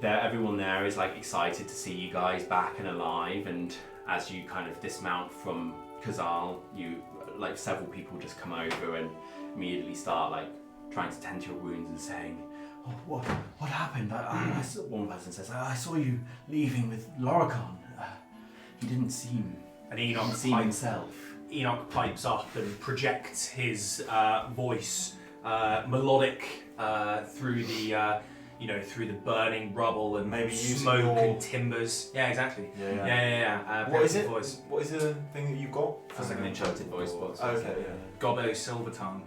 Speaker 3: everyone there is like excited to see you guys back and alive. And as you kind of dismount from Khazal, you like several people just come over and immediately start like trying to tend to your wounds and saying, "Oh, what happened?" One person says, "I saw you leaving with Loricon. He didn't seem
Speaker 2: And Enoch
Speaker 3: himself."
Speaker 2: Enoch pipes up and projects his voice, melodic, through the through the burning rubble and
Speaker 1: Maybe using
Speaker 2: smoke
Speaker 1: your-
Speaker 2: and timbers. Yeah, exactly.
Speaker 1: Yeah. What is
Speaker 2: Projected
Speaker 1: it?
Speaker 2: Voice.
Speaker 1: What is the thing that you've got?
Speaker 3: It's like an enchanted voice box.
Speaker 1: Okay,
Speaker 2: Gobbo Silver Tongue.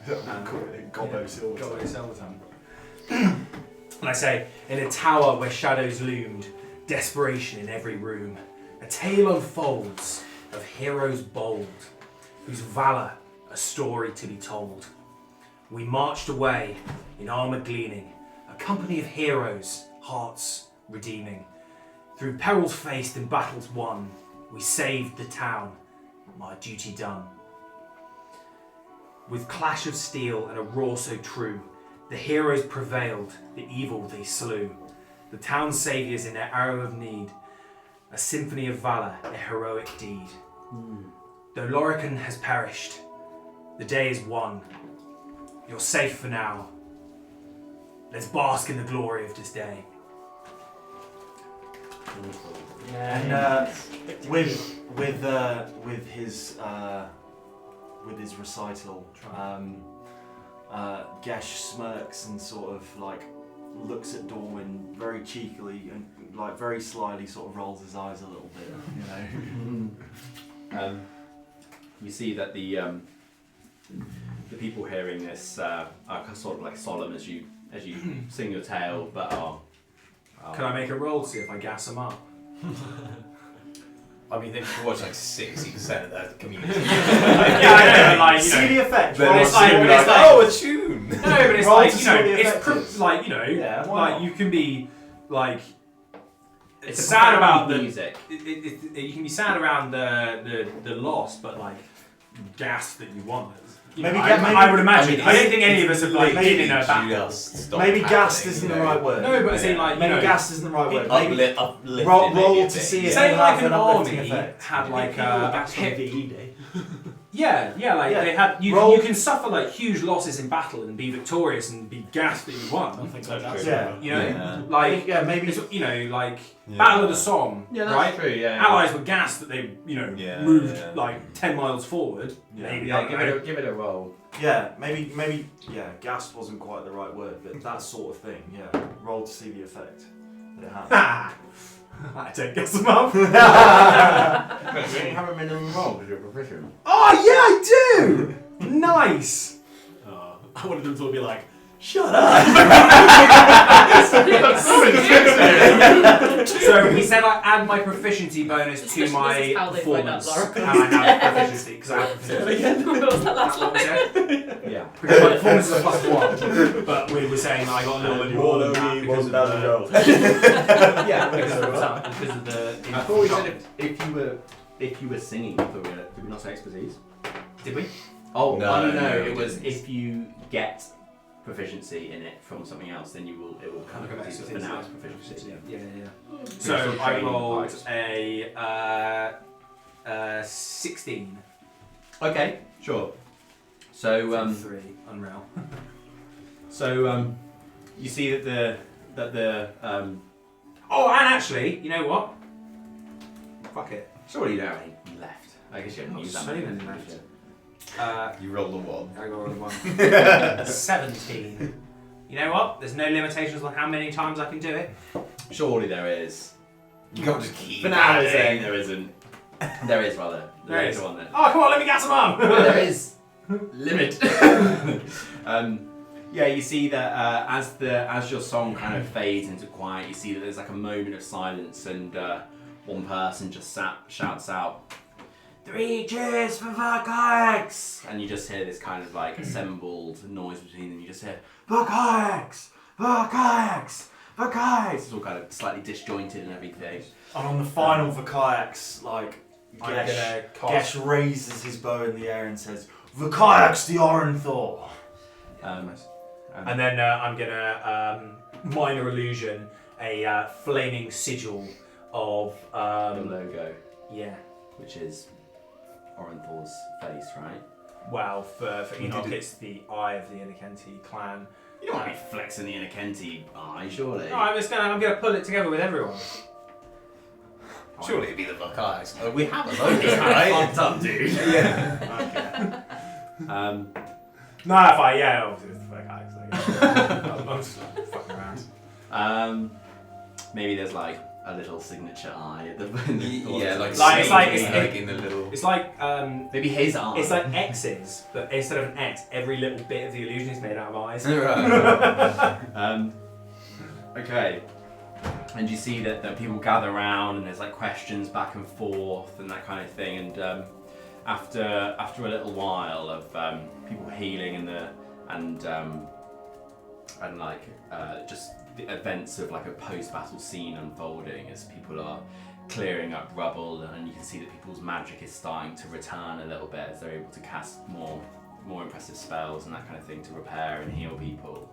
Speaker 1: Gobbo Silver.
Speaker 2: Gobbo Silver Tongue. And I say, in a tower where shadows loomed, desperation in every room, a tale unfolds of heroes bold, whose valour a story to be told. We marched away in armour gleaming, a company of heroes, hearts redeeming. Through perils faced and battles won, we saved the town, my duty done. With clash of steel and a roar so true, the heroes prevailed, the evil they slew. The town's saviours in their hour of need, a symphony of valour, a heroic deed. Though Loricon has perished, the day is won. You're safe for now. Let's bask in the glory of this day.
Speaker 1: And with his recital, Gesh smirks and sort of like looks at Dorwin very cheekily and like very slyly sort of rolls his eyes a little bit, you know.
Speaker 3: You see that the people hearing this are sort of like solemn as you sing your tale, but are
Speaker 2: Can I make a roll to see if I gas them up?
Speaker 6: I mean, they've watched like 60% of that community.
Speaker 2: Yeah, I know, like, you
Speaker 1: See
Speaker 2: know.
Speaker 1: the effect.
Speaker 6: Then
Speaker 1: roll
Speaker 6: it's
Speaker 1: to see
Speaker 6: like,
Speaker 1: what it's
Speaker 6: oh, a tune!
Speaker 2: No, but it's
Speaker 1: Roll
Speaker 2: like,
Speaker 1: to
Speaker 2: you
Speaker 1: see
Speaker 2: know,
Speaker 1: what the
Speaker 2: it's
Speaker 1: effect is.
Speaker 2: like, you know,
Speaker 1: Yeah, why
Speaker 2: like
Speaker 1: not?
Speaker 2: you can be like,
Speaker 3: it's
Speaker 2: sad about the
Speaker 3: music.
Speaker 2: you can be sad around the loss, but like gas that you want. You
Speaker 1: Maybe
Speaker 2: know,
Speaker 1: maybe-
Speaker 2: I would imagine.
Speaker 1: I
Speaker 2: I don't think any of us have like
Speaker 1: maybe
Speaker 2: been in a battle.
Speaker 6: Just stop
Speaker 1: Maybe gassed
Speaker 6: happening,
Speaker 1: isn't
Speaker 6: you
Speaker 1: the
Speaker 6: know.
Speaker 1: right word.
Speaker 2: No, but I say like, you
Speaker 1: Maybe
Speaker 2: know,
Speaker 1: gassed isn't the right word. Maybe
Speaker 6: Uplifted
Speaker 1: roll
Speaker 6: maybe a
Speaker 1: to
Speaker 6: bit,
Speaker 1: see
Speaker 6: yeah.
Speaker 1: it.
Speaker 2: say
Speaker 1: and
Speaker 2: like
Speaker 1: have
Speaker 2: an
Speaker 1: uplifting
Speaker 2: army
Speaker 1: effect.
Speaker 2: had like
Speaker 4: People
Speaker 2: a
Speaker 4: gas on
Speaker 2: pit.
Speaker 4: VE day.
Speaker 2: Yeah, like
Speaker 1: Yeah.
Speaker 2: they had. You
Speaker 1: Roll-
Speaker 2: can suffer like huge losses in battle and be victorious and be gassed that you won. I think like
Speaker 4: That's
Speaker 2: that's
Speaker 4: true.
Speaker 1: Yeah.
Speaker 2: you know,
Speaker 3: Yeah.
Speaker 2: like
Speaker 1: Yeah, maybe.
Speaker 2: it's, you know, like
Speaker 6: Yeah.
Speaker 2: Battle of the Somme,
Speaker 3: Yeah, that's
Speaker 2: right?
Speaker 3: true. Yeah.
Speaker 2: Allies were gassed that they, you know,
Speaker 6: Yeah,
Speaker 2: moved
Speaker 6: yeah.
Speaker 2: like 10 miles forward.
Speaker 1: Yeah.
Speaker 2: Maybe,
Speaker 3: Yeah,
Speaker 2: I don't know.
Speaker 3: give it a roll.
Speaker 1: Yeah, maybe. Yeah, gassed wasn't quite the right word, but that sort of thing. Yeah, roll to see the effect that it has.
Speaker 2: Ha! I don't guess them up.
Speaker 3: You have a minimum roll because you're proficient.
Speaker 2: Oh yeah, I do. Nice.
Speaker 4: I wanted them to all be like, shut up!
Speaker 2: So he said I add my proficiency bonus to
Speaker 5: This is
Speaker 2: my
Speaker 5: how they find out,
Speaker 2: performance,
Speaker 5: Laura.
Speaker 2: and I have proficiency because I have proficiency.
Speaker 5: What was that last
Speaker 2: That's what we
Speaker 5: line?
Speaker 2: said.
Speaker 3: Yeah.
Speaker 2: Because my performance is a +1, but we were saying that I got a little bit more than that because of the
Speaker 3: Yeah.
Speaker 2: because of the.
Speaker 3: I thought we said if you were singing. I thought did we not say expertise?
Speaker 2: Did we?
Speaker 3: Oh
Speaker 6: No,
Speaker 3: no,
Speaker 6: no,
Speaker 3: it
Speaker 6: we
Speaker 3: was
Speaker 6: didn't.
Speaker 3: if you get proficiency in it from something else, then it will come
Speaker 2: Look at
Speaker 3: up.
Speaker 2: that,
Speaker 3: For now, it's proficiency.
Speaker 2: Yeah. So I
Speaker 3: training
Speaker 2: rolled
Speaker 3: wise.
Speaker 2: a 16.
Speaker 3: Okay, sure. So
Speaker 2: 3, unreal.
Speaker 3: so you see that the
Speaker 2: Oh, and actually, you know what? Fuck it.
Speaker 3: surely you don't have any left. I guess you haven't
Speaker 2: Not
Speaker 3: used that
Speaker 2: so
Speaker 3: many
Speaker 2: many
Speaker 3: left.
Speaker 2: left.
Speaker 6: You rolled a 1.
Speaker 2: I got a 1. 17. You know what? There's no limitations on how many times I can do it.
Speaker 3: Surely there is.
Speaker 6: You can't just keep.
Speaker 3: For now, I'm
Speaker 6: adding.
Speaker 3: saying there isn't. There is rather.
Speaker 2: There
Speaker 3: is
Speaker 2: is.
Speaker 3: one then.
Speaker 2: Oh, come on, let me get some on!
Speaker 3: There is limit. Yeah, you see that as your song kind of fades into quiet, you see that there's like a moment of silence, and one person just shouts out, 3 cheers for Verkaix! And you just hear this kind of like assembled noise between them. You just hear Verkaix, Verkaix, Verkaix. It's all kind of slightly disjointed and everything.
Speaker 1: And on the final for kayaks, like
Speaker 2: I'm
Speaker 1: Gesh,
Speaker 2: gonna cast.
Speaker 1: Gesh raises his bow in the air and says, "The kayaks, the Orenthor."
Speaker 2: And then I'm gonna minor illusion a flaming sigil of
Speaker 3: The logo,
Speaker 2: yeah.
Speaker 3: which is Orenthor's face, right?
Speaker 2: Well, for Enoch, it's the eye of the Inokenti clan.
Speaker 3: You don't want to be flexing the Inokenti eye, surely.
Speaker 2: No, I'm gonna pull it together with everyone.
Speaker 6: Surely it'd be the Buckeyes. We have a logo, right?
Speaker 3: Fucked up, dude.
Speaker 2: Yeah.
Speaker 3: Um,
Speaker 2: No, if I obviously it's the fuck Alex. I'm just fucking around.
Speaker 3: maybe there's like a little signature eye at the
Speaker 6: Yeah,
Speaker 2: Like, it's like- it's-
Speaker 6: in the little.
Speaker 2: It's like
Speaker 3: maybe his eye.
Speaker 2: it's like X's, but instead of an X, every little bit of the illusion is made out of eyes.
Speaker 3: Okay. And you see that people gather around and there's like questions back and forth and that kind of thing. And after a little while of people healing and just the events of like a post-battle scene unfolding as people are clearing up rubble, and you can see that people's magic is starting to return a little bit as they're able to cast more impressive spells and that kind of thing to repair and heal people.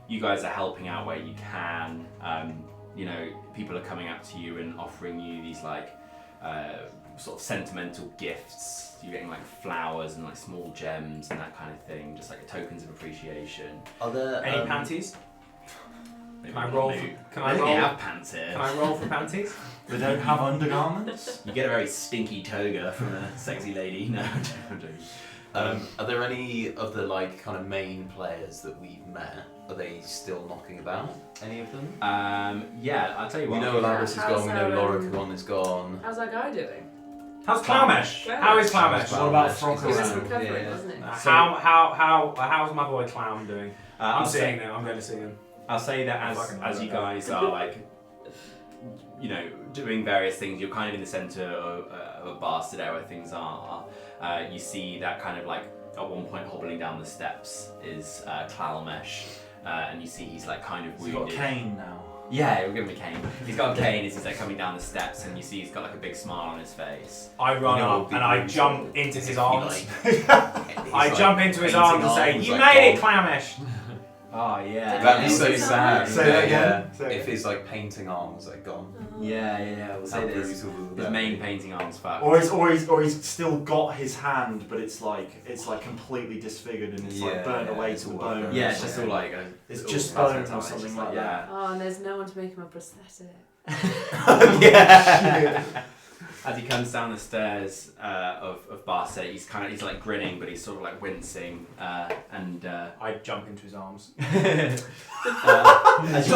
Speaker 3: You guys are helping out where you can. People are coming up to you and offering you these like sort of sentimental gifts. You're getting like flowers and like small gems and that kind of thing, just like tokens of appreciation.
Speaker 6: Are there
Speaker 2: Any panties?
Speaker 3: Maybe
Speaker 2: Can I
Speaker 3: not
Speaker 2: roll?
Speaker 3: new.
Speaker 2: Can
Speaker 3: I
Speaker 2: I
Speaker 3: think they
Speaker 2: roll?
Speaker 3: have pants here.
Speaker 2: Can I roll for panties?
Speaker 1: They don't have undergarments.
Speaker 3: You get a very stinky toga from a sexy lady. No, I'm joking.
Speaker 6: Are there any of the like kind of main players that we've met? Are they still knocking about? Any of them?
Speaker 3: Yeah, I'll tell you
Speaker 6: We
Speaker 3: what.
Speaker 6: know Alaris is
Speaker 5: How's
Speaker 6: gone. We know
Speaker 5: our,
Speaker 6: Loricon is gone.
Speaker 5: How's that guy doing?
Speaker 2: How's Clowmesh?
Speaker 5: Clowmesh.
Speaker 2: How is Clowmesh?
Speaker 1: What about
Speaker 5: He was
Speaker 1: Frogger?
Speaker 5: recovering, wasn't he?
Speaker 2: How's my boy Clown doing? I'm
Speaker 3: I'll
Speaker 2: seeing
Speaker 3: say,
Speaker 2: him. I'm going to see him.
Speaker 3: I'll say that
Speaker 2: Fucking
Speaker 3: as you
Speaker 2: love
Speaker 3: guys are like, doing various things, you're kind of in the centre of a bastard area where things are. You see that kind of like at one point hobbling down the steps is Clalmesh, and you see he's like kind of
Speaker 1: He's
Speaker 3: wounded.
Speaker 1: got a cane now.
Speaker 3: Yeah, we'll give him a cane. He's got a cane as he's like coming down the steps, and you see he's got like a big smile on his face.
Speaker 2: I run
Speaker 6: You know,
Speaker 2: up and I jump into his arms.
Speaker 6: I
Speaker 2: I jump into his arms and say, "You made it, Clowmesh."
Speaker 3: Oh yeah.
Speaker 6: That'd be so
Speaker 5: Yeah.
Speaker 6: sad.
Speaker 1: Say that again. Say that
Speaker 6: If
Speaker 1: again.
Speaker 6: his like painting arm was like gone.
Speaker 3: Yeah. We'll
Speaker 6: How
Speaker 3: say this.
Speaker 6: brutal would
Speaker 3: His
Speaker 6: that
Speaker 3: main
Speaker 6: be?
Speaker 3: painting arm's fucked.
Speaker 1: Or he's still got his hand, but it's like completely disfigured and it's like
Speaker 6: Yeah,
Speaker 1: burnt
Speaker 6: yeah,
Speaker 1: away
Speaker 6: it's
Speaker 1: to
Speaker 6: all
Speaker 1: bone.
Speaker 6: like-
Speaker 3: Yeah, it's just all like a,
Speaker 1: It's
Speaker 3: all
Speaker 1: just
Speaker 3: plastic
Speaker 1: bone or
Speaker 3: time, it's
Speaker 1: something
Speaker 3: just
Speaker 1: like
Speaker 3: yeah.
Speaker 5: Oh, and there's no one to make him a prosthetic.
Speaker 6: Yeah.
Speaker 3: As he comes down the stairs of Barset, he's like grinning, but he's sort of like wincing, and
Speaker 2: I jump into his arms.
Speaker 3: as you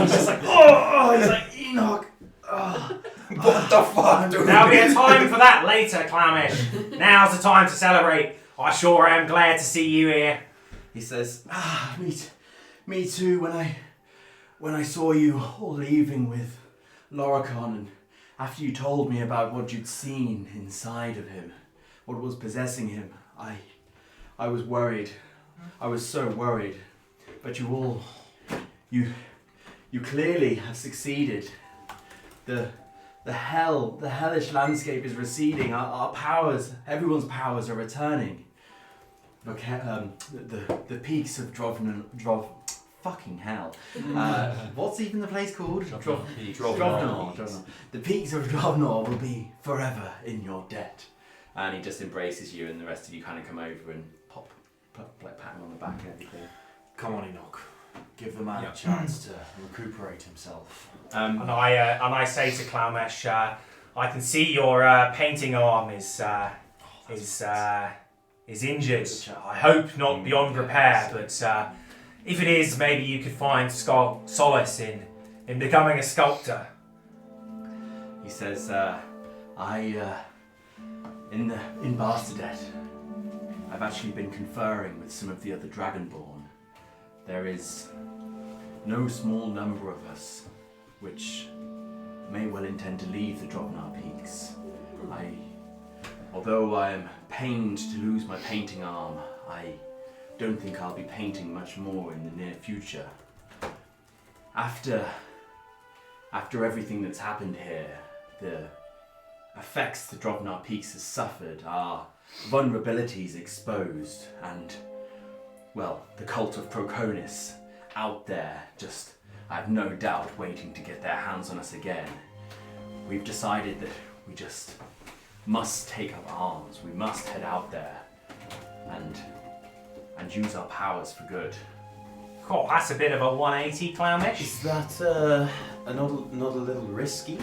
Speaker 1: He's just like, he's like, Enoch.
Speaker 6: What the fuck?
Speaker 7: There'll be a time for that later, Clownish. Now's the time to celebrate. I sure am glad to see you here.
Speaker 1: He says, me too. When I saw you all leaving with Loricon, and after you told me about what you'd seen inside of him, what was possessing him, I was worried. I was so worried. But you clearly have succeeded. The hellish landscape is receding. Our powers, everyone's powers are returning. Look, the peaks of fucking hell. What's even the place called? Drovnor. The peaks of Drovnor will be forever in your debt.
Speaker 3: and he just embraces you, and the rest of you kind of come over and like pat him on the back and everything.
Speaker 1: Come on, Enoch. Give the man
Speaker 2: Yeah.
Speaker 1: a chance to recuperate himself.
Speaker 7: And I say to Clowmesh, I can see your painting arm is injured. I hope not beyond repair, but if it is, maybe you could find solace in becoming a sculptor.
Speaker 1: He says, in Barstedet, I've actually been conferring with some of the other Dragonborn. There is no small number of us which may well intend to leave the Drovnar Peaks. Although I am pained to lose my painting arm, I don't think I'll be painting much more in the near future. After everything that's happened here, the effects the Drovnar Peaks has suffered, our vulnerabilities exposed, and, well, the cult of Proconus out there just, I have no doubt, waiting to get their hands on us again. We've decided that we just must take up arms. We must head out there and use our powers for good.
Speaker 7: Oh, that's a bit of a 180, Clownish.
Speaker 6: Is that not a little risky?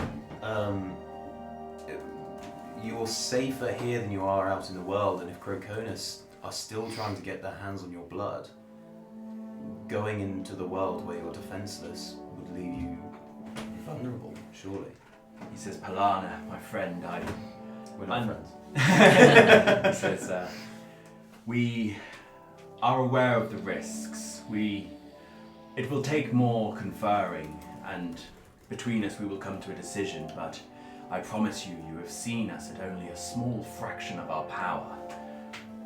Speaker 6: You're safer here than you are out in the world, and if Croconus are still trying to get their hands on your blood, going into the world where you're defenseless would leave you vulnerable, surely.
Speaker 1: He says, Palana, my friend,
Speaker 6: We're not friends.
Speaker 1: he says, we are aware of the risks. It will take more conferring, and between us we will come to a decision, but I promise you, you have seen us at only a small fraction of our power.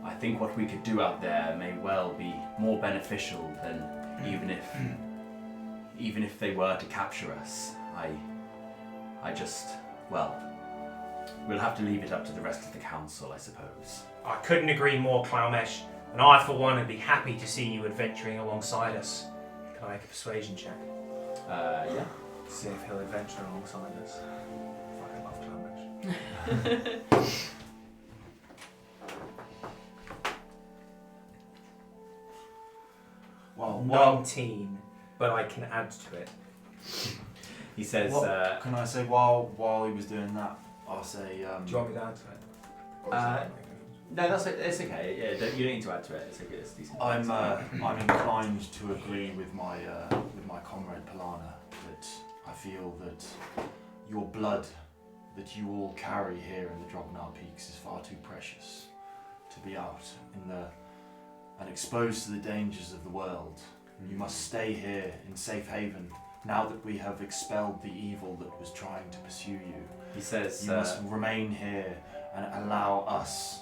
Speaker 1: I think what we could do out there may well be more beneficial than even if they were to capture us. We'll have to leave it up to the rest of the council, I suppose.
Speaker 7: I couldn't agree more, Clowmesh, and I, for one, would be happy to see you adventuring alongside us. Can I make a persuasion check?
Speaker 3: Yeah.
Speaker 2: See if he'll adventure alongside us. Fucking love Clownish.
Speaker 1: Well,
Speaker 7: 19, but I can add to it.
Speaker 3: He says,
Speaker 1: what can I say while he was doing that? I'll say.
Speaker 2: Do you want me to add to it? Or
Speaker 3: Uh,
Speaker 2: does that make a difference?
Speaker 3: no, it's okay. Yeah, you don't need to add to it. It's okay. It's decent.
Speaker 1: I'm inclined to agree with my comrade Palana that I feel that your blood that you all carry here in the Drognar Peaks is far too precious to be out and exposed to the dangers of the world. You must stay here in safe haven now that we have expelled the evil that was trying to pursue you.
Speaker 3: He says,
Speaker 1: You must remain here and allow us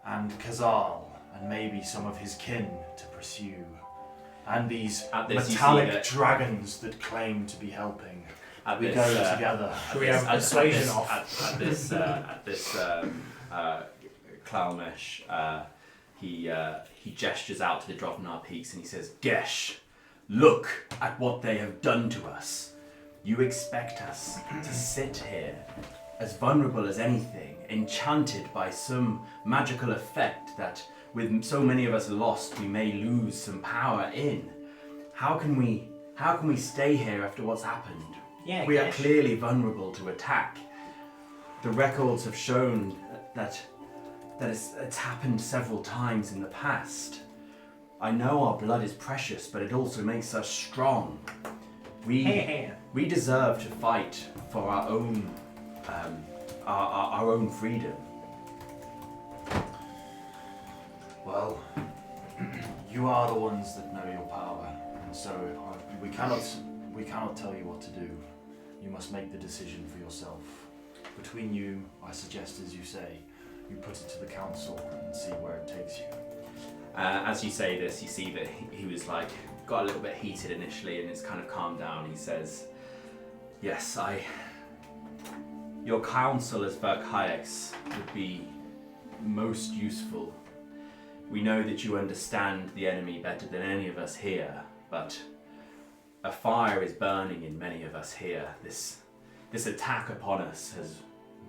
Speaker 1: and Khazal and maybe some of his kin to pursue. And these
Speaker 3: At this, you see
Speaker 1: metallic
Speaker 3: that-
Speaker 1: dragons that claim to be helping.
Speaker 3: at
Speaker 1: We
Speaker 3: this,
Speaker 1: go together.
Speaker 7: Should we have persuasion off?
Speaker 3: At this Clowmesh he gestures out to the Drovnar Peaks and he says, Gesh, look at what they have done to us. You expect us to sit here as vulnerable as anything, enchanted by some magical effect that with so many of us lost we may lose some power in. How can we stay here after what's happened?
Speaker 7: Yeah,
Speaker 3: We are
Speaker 7: Gesh.
Speaker 3: clearly vulnerable to attack. The records have shown that it's happened several times in the past. I know our blood is precious, but it also makes us strong. We deserve to fight for our own our own freedom.
Speaker 1: Well, you are the ones that know your power, so we cannot tell you what to do. You must make the decision for yourself. Between you, I suggest, as you say, you put it to the council and see where it takes you.
Speaker 3: As you say this, you see that he was like got a little bit heated initially, and it's kind of calmed down. He says, "Yes, your counsel as Verkayaks would be most useful. We know that you understand the enemy better than any of us here, but a fire is burning in many of us here. This attack upon us has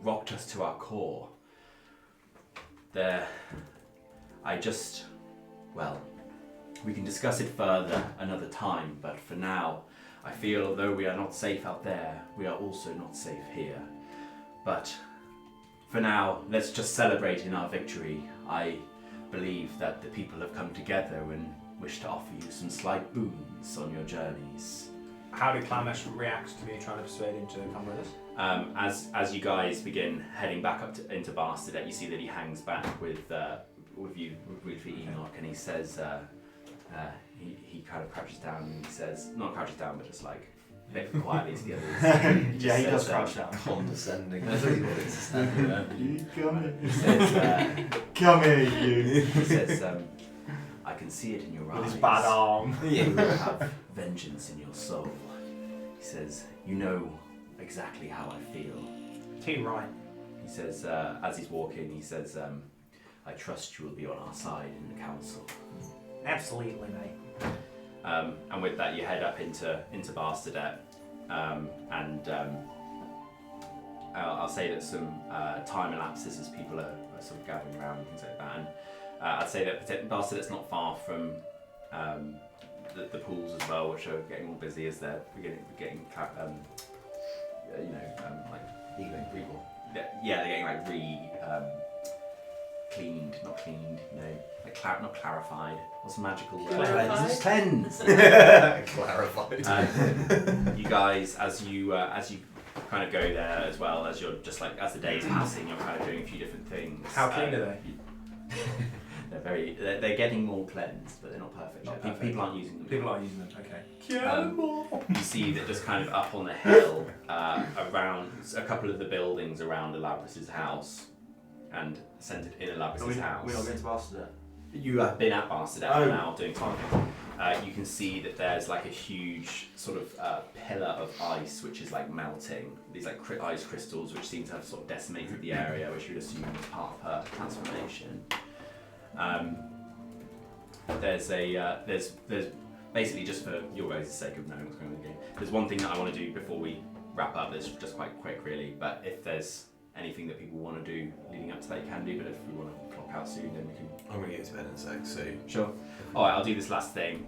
Speaker 3: rocked us to our core. We can discuss it further another time, but for now, I feel although we are not safe out there, we are also not safe here. But for now, let's just celebrate in our victory. I believe that the people have come together and wish to offer you some slight boons on your journeys."
Speaker 7: How did Clamesh react to me trying to persuade him to come with us?
Speaker 3: As you guys begin heading back up into Barstead, you see that he hangs back with you, with Enoch, and he says, he kind of crouches down and he says, not crouches down, but just like a bit quietly to the others.
Speaker 1: Yeah, he does crouch down.
Speaker 6: Condescending. That's what he wanted to stand around.
Speaker 3: He says,
Speaker 1: Come here, you.
Speaker 3: he says, I can see it in your eyes.
Speaker 1: With his bad arm.
Speaker 3: You have vengeance in your soul. He says, you know exactly how I feel.
Speaker 7: Too right.
Speaker 3: He says, as he's walking, he says, I trust you will be on our side in the council.
Speaker 7: Absolutely, mate.
Speaker 3: And with that, you head up into Barstead, I'll say that some time elapses as people are sort of gathering around and things like that. And I'd say that Barstead's not far from the pools as well, which are getting more busy as they're getting like
Speaker 6: Healing people.
Speaker 3: yeah, they're getting like cleaned, not cleaned, like not clarified. What's a magical word?
Speaker 5: Clarified?
Speaker 3: Cleansed.
Speaker 6: Clarified.
Speaker 3: You guys, as you kind of go there as well, as you're just like as the day's passing, you're kind of doing a few different things.
Speaker 7: How clean are they?
Speaker 3: They're getting more cleansed, but they're not perfect.
Speaker 7: Not
Speaker 3: yet.
Speaker 7: perfect.
Speaker 3: People aren't using them.
Speaker 7: People aren't using them. Okay.
Speaker 3: You see that just kind of up on the hill, around a couple of the buildings around Elabrus's house, and centered in Elabrus's house.
Speaker 1: We're not going to Barstead.
Speaker 3: You have been at Barstead
Speaker 1: Oh.
Speaker 3: now doing something. You can see that there's like a huge sort of pillar of ice which is like melting. These like ice crystals which seem to have sort of decimated the area, which you would assume was part of her transformation. There's basically, just for your guys' sake of knowing what's going on in the game, there's one thing that I want to do before we wrap up that's just quite quick really, but if there's anything that people want to do leading up to that, you can do, but if we want to clock out soon, then we can.
Speaker 6: I'm going to get to bed in a sec, so...
Speaker 3: Sure. Alright, I'll do this last thing.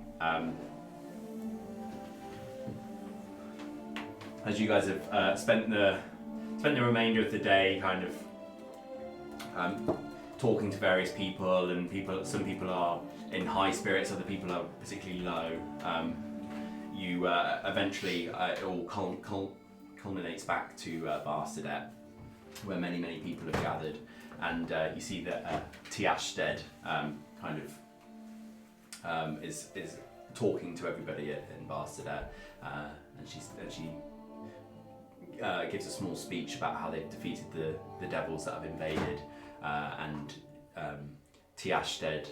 Speaker 3: As you guys have spent the remainder of the day kind of talking to various people, and some people are in high spirits, other people are particularly low. You eventually, it all culminates back to Barstead, where many people have gathered, and you see that Tiashted is talking to everybody in Barstead, and she gives a small speech about how they've defeated the devils that have invaded, and Tiashted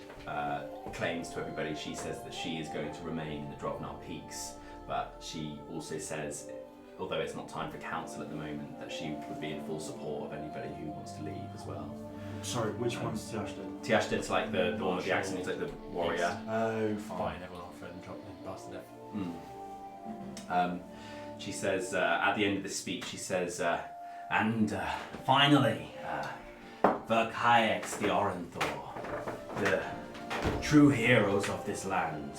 Speaker 3: claims to everybody, she says that she is going to remain in the Drovnar Peaks, but she also says, although it's not time for council at the moment, that she would be in full support of anybody who wants to leave as well.
Speaker 1: Sorry, which one's Tiashted?
Speaker 3: Tiashded's like the one with the accent. He's like the warrior.
Speaker 1: Oh, fine.
Speaker 4: Fighting everyone off and dropping blast to death.
Speaker 3: She says at the end of the speech, she says, and finally, Verkaex the Orenthor, the true heroes of this land,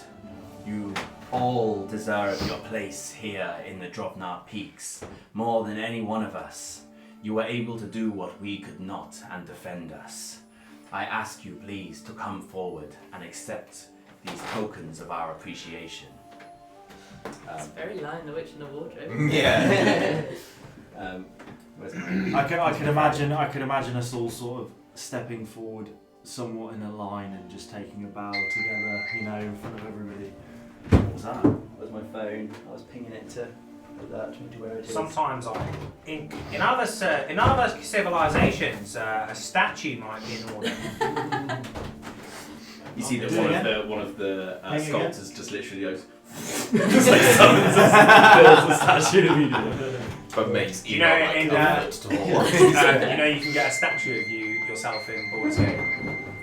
Speaker 3: you all deserve your place here in the Drovnar Peaks more than any one of us. You were able to do what we could not and defend us. I ask you please to come forward and accept these tokens of our appreciation.
Speaker 5: It's very Lion the Witch in the Wardrobe.
Speaker 6: Yeah.
Speaker 3: Where's my...
Speaker 1: I could imagine us all sort of stepping forward somewhat in a line and just taking a bow together, you know, in front of everybody. What was that?
Speaker 3: Where's my phone? I was pinging it to that, to where it is.
Speaker 7: Sometimes in other civilizations, a statue might be in order.
Speaker 3: You see that one of the
Speaker 1: Hang again?
Speaker 3: sculptors just literally goes, just like summons us, builds the statue immediately.
Speaker 6: But makes
Speaker 7: You know,
Speaker 6: Eno
Speaker 7: in,
Speaker 6: like a foot tall.
Speaker 7: you know, you can get a statue of yourself in Baldur's Gate,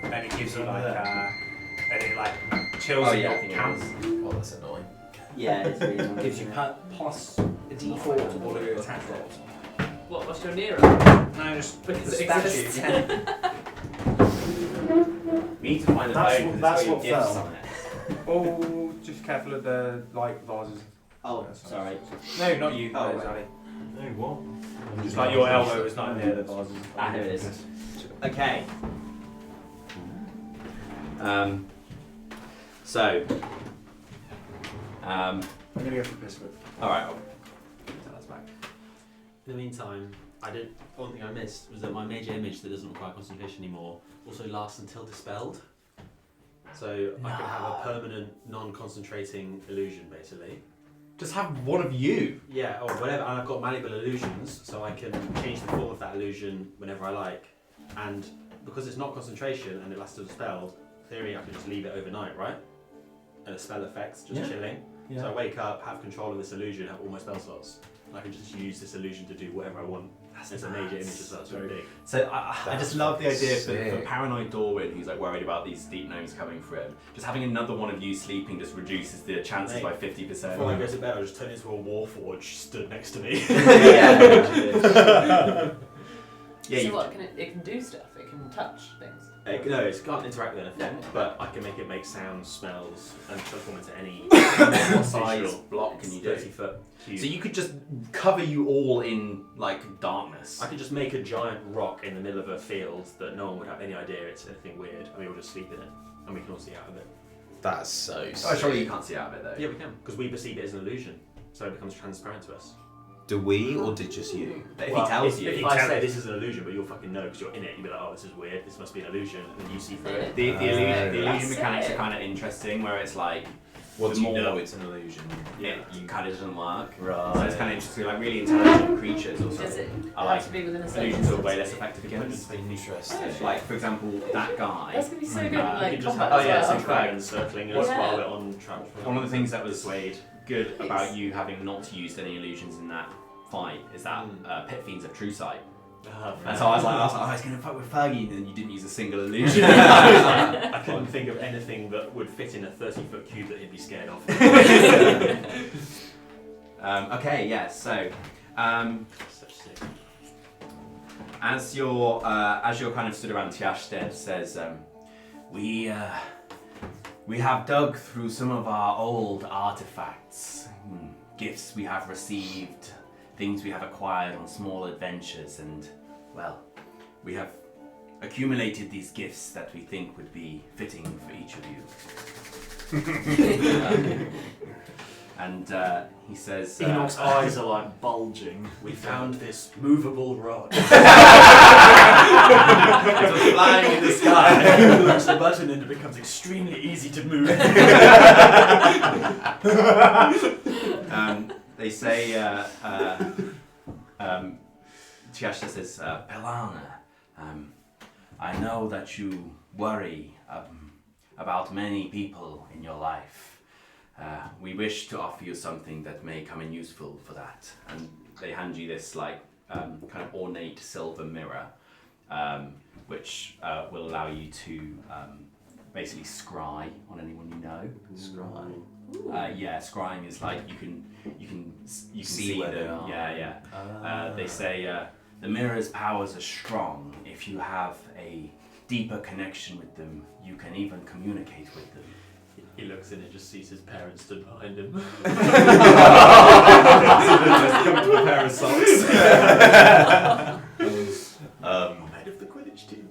Speaker 7: and it gives you like, and it like chills
Speaker 3: Oh,
Speaker 7: in
Speaker 3: yeah, I
Speaker 7: your
Speaker 3: think it
Speaker 7: camp.
Speaker 3: is.
Speaker 6: Oh, that's annoying.
Speaker 3: Yeah, it's really nice.
Speaker 7: Gives you plus a D4 to all of your attack rolls.
Speaker 5: What, what's your Nero?
Speaker 7: No, just
Speaker 5: Because
Speaker 7: the
Speaker 5: it
Speaker 7: statue.
Speaker 5: exists.
Speaker 7: Yeah.
Speaker 3: We need to find the
Speaker 1: That's
Speaker 3: phone
Speaker 1: what-
Speaker 3: because
Speaker 1: that's
Speaker 3: it's got
Speaker 1: what
Speaker 3: your gifts
Speaker 1: fell.
Speaker 3: on it.
Speaker 7: Oh, just careful of the like vases.
Speaker 3: Oh, sorry.
Speaker 7: No, not you.
Speaker 3: Oh,
Speaker 7: No,
Speaker 3: right.
Speaker 7: Sally.
Speaker 1: No, what?
Speaker 7: Just like your elbow is not near the vases.
Speaker 3: Ah, here it is. Okay. So.
Speaker 1: I'm gonna go for a piss of it.
Speaker 3: Alright. That's back.
Speaker 4: In the meantime, one thing I missed was that my major image that doesn't require concentration anymore also lasts until dispelled. So I can have a permanent, non-concentrating illusion, basically.
Speaker 3: Just have one of you.
Speaker 4: Yeah, or whatever. And I've got malleable illusions, so I can change the form of that illusion whenever I like. And because it's not concentration and it lasts till dispelled, in theory I could just leave it overnight, right? And the spell effects just
Speaker 1: Yeah.
Speaker 4: chilling.
Speaker 1: Yeah.
Speaker 4: So I wake up, have control of this illusion, have all my spell slots. And I can just use this illusion to do whatever I want. It's a major image as well, it's very big.
Speaker 3: So I just love the idea for
Speaker 6: sick.
Speaker 3: paranoid Dorwin, who's like worried about these deep gnomes coming for him. Just having another one of you sleeping just reduces the chances
Speaker 4: Mate,
Speaker 3: by 50%.
Speaker 4: Before I go to bed, I'll just turn into a warforge stood next to me.
Speaker 3: Yeah,
Speaker 5: So
Speaker 3: you-
Speaker 5: what, it can do stuff? It can touch things?
Speaker 4: No, it can't interact with anything, but I can make it make sounds, smells, and transform into any
Speaker 3: what size
Speaker 4: visual.
Speaker 3: block can you do?
Speaker 4: 30-foot cube.
Speaker 3: So you could just cover you all in like darkness.
Speaker 4: I could just make a giant rock in the middle of a field that no one would have any idea it's anything weird, and we all just sleep in it, and we can all see out of it.
Speaker 6: That's so sick.
Speaker 3: Oh, surely you can't see out of it though.
Speaker 4: Yeah, we can, because we perceive it as an illusion, so it becomes transparent to us.
Speaker 6: Do we, or did just you?
Speaker 3: But if he tells you,
Speaker 4: if
Speaker 7: he
Speaker 4: I
Speaker 7: tells
Speaker 4: say
Speaker 7: you.
Speaker 4: this is an illusion, but you'll fucking know because you're in it, you'll be like, oh, this is weird, this must be an illusion, and then you see through it.
Speaker 3: the illusion
Speaker 5: That's
Speaker 3: mechanics are
Speaker 5: it.
Speaker 3: kind of interesting, where it's like
Speaker 6: What
Speaker 3: the
Speaker 6: do you
Speaker 3: more-
Speaker 6: know it's an illusion?
Speaker 3: it kind of doesn't work.
Speaker 6: Right.
Speaker 3: So it's kind of interesting. Like really intelligent creatures or
Speaker 5: Does
Speaker 3: something.
Speaker 5: it
Speaker 3: I
Speaker 5: have
Speaker 3: like
Speaker 5: to be within a certain
Speaker 3: illusions are way
Speaker 5: distance?
Speaker 3: less effective against.
Speaker 6: Interesting.
Speaker 3: Like for example, that guy.
Speaker 5: That's going to be so good in
Speaker 3: You
Speaker 5: like
Speaker 4: You just
Speaker 5: combat
Speaker 4: have,
Speaker 5: as
Speaker 4: yeah,
Speaker 5: well.
Speaker 4: some dragons circling us
Speaker 5: Yeah.
Speaker 4: while we're on travel.
Speaker 3: One of the things that was good about you having not used any illusions in that fight is that pit fiends have true sight. And so I was like, oh, he's going to fight with Fergie, and then you didn't use a single illusion.
Speaker 4: I couldn't think of anything that would fit in a 30-foot cube that he'd be scared of.
Speaker 3: Okay, yeah. So,
Speaker 4: Such sick.
Speaker 3: as you're kind of stood around, Tiashted says, we have dug through some of our old artifacts, gifts we have received, things we have acquired on small adventures, and well, we have accumulated these gifts that we think would be fitting for each of you. And he says,
Speaker 1: Enoch's eyes are like bulging.
Speaker 4: We found this movable rod.
Speaker 3: it was flying in the sky.
Speaker 4: Push the button and it becomes extremely easy to move.
Speaker 3: They say, Tiashta says, Pelana, I know that you worry about many people in your life. We wish to offer you something that may come in useful for that. And they hand you this like kind of ornate silver mirror. which will allow you to basically scry on anyone you know.
Speaker 6: Scry.
Speaker 3: Yeah, scrying is like you can
Speaker 6: See where they
Speaker 3: them.
Speaker 6: are.
Speaker 3: Yeah. They say the mirror's powers are strong. If you have a deeper connection with them, you can even communicate with them.
Speaker 4: He looks in and just sees his parents stood behind him.
Speaker 3: Come to a pair of socks.
Speaker 4: I'm head of the Quidditch team.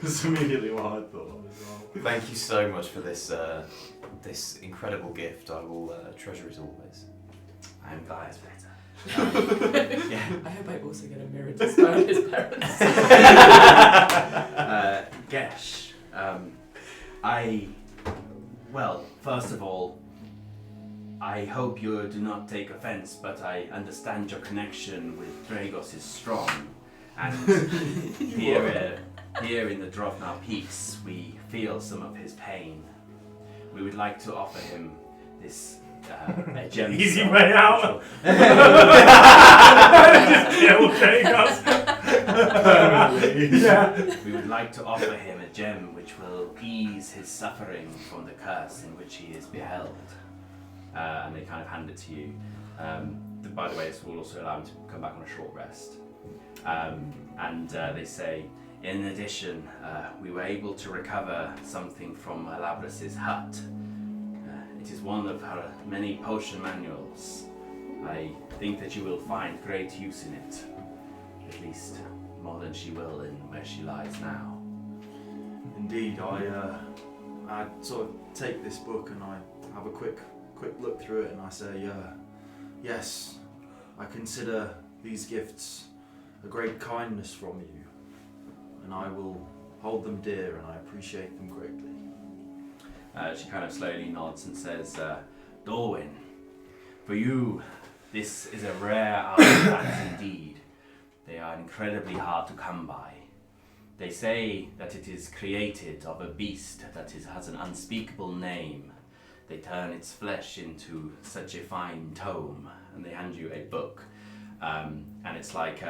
Speaker 1: That's immediately what I thought of as well.
Speaker 6: Thank you so much for this this incredible gift. I will treasure it always.
Speaker 3: I'm glad it's better.
Speaker 5: I hope I also get a mirror to spy his parents.
Speaker 3: Gesh, well, first of all, I hope you do not take offense, but I understand your connection with Dragos is strong, and here in the Drovnar Peaks, we feel some of his pain. We would like to offer him this a gem.
Speaker 7: Easy way out. Just kill Dragos. Yeah.
Speaker 3: We would like to offer him a gem which will ease his suffering from the curse in which he is beheld. And they kind of hand it to you. By the way, this will also allow him to come back on a short rest. And they say, in addition, we were able to recover something from Alabris's hut. It is one of her many potion manuals. I think that you will find great use in it. At least more than she will in where she lies now.
Speaker 1: Indeed, I sort of take this book and I have a quick look through it and I say, yes, I consider these gifts a great kindness from you, and I will hold them dear and I appreciate them greatly.
Speaker 3: She kind of slowly nods and says, Dorwyn, for you, this is a rare artifact indeed. They are incredibly hard to come by. They say that it is created of a beast that has an unspeakable name. They turn its flesh into such a fine tome, and they hand you a book. And it's like,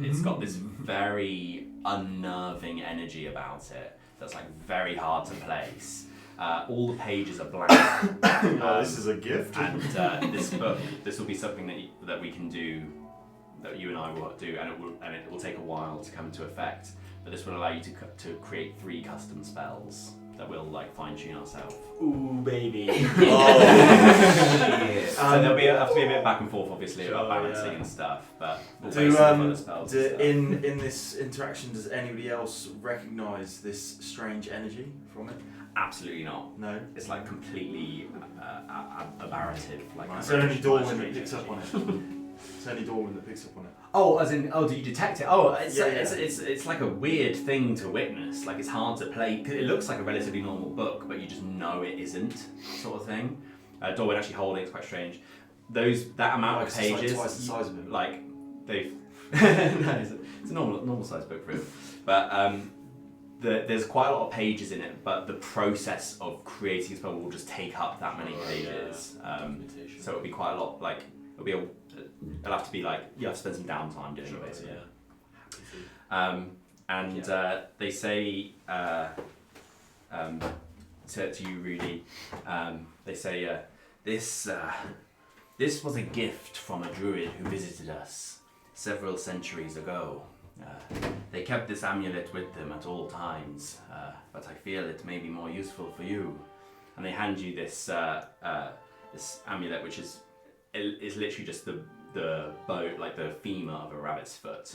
Speaker 3: it's got this very unnerving energy about it that's like very hard to place. All the pages are blank.
Speaker 1: This is a gift.
Speaker 3: And this book, this will be something that we can do, that you and I will do, and it will take a while to come into effect. But this will allow you to create 3 custom spells that we'll like fine tune ourselves.
Speaker 4: Ooh, baby.
Speaker 3: So there'll have to be a bit back and forth, obviously, about balancing and stuff. But we'll base it on the spells.
Speaker 1: In this interaction, does anybody else recognise this strange energy from it?
Speaker 3: Absolutely not.
Speaker 1: No.
Speaker 3: It's like completely aberrative. Like
Speaker 1: It's only Dorwyn that picks up on it. It's only Dorwyn that picks up on it.
Speaker 3: Oh, as in, do you detect it? Oh,
Speaker 1: Yeah.
Speaker 3: it's like a weird thing to witness. Like it's hard to play, because it looks like a relatively normal book, but you just know it isn't, sort of thing. Dorwyn actually holding it's quite strange. That amount of pages,
Speaker 1: it's like twice the size of it.
Speaker 3: like they've no, it's a normal size book for him. But there's quite a lot of pages in it, but the process of creating a spell will just take up that many pages. So it'll be quite a lot. Like it'll have to be like you have to spend some downtime doing it basically. They say to you, Rudy, they say this was a gift from a druid who visited us several centuries ago. They kept this amulet with them at all times, but I feel it may be more useful for you. And they hand you this this amulet, which is literally just the bone, like the femur of a rabbit's foot.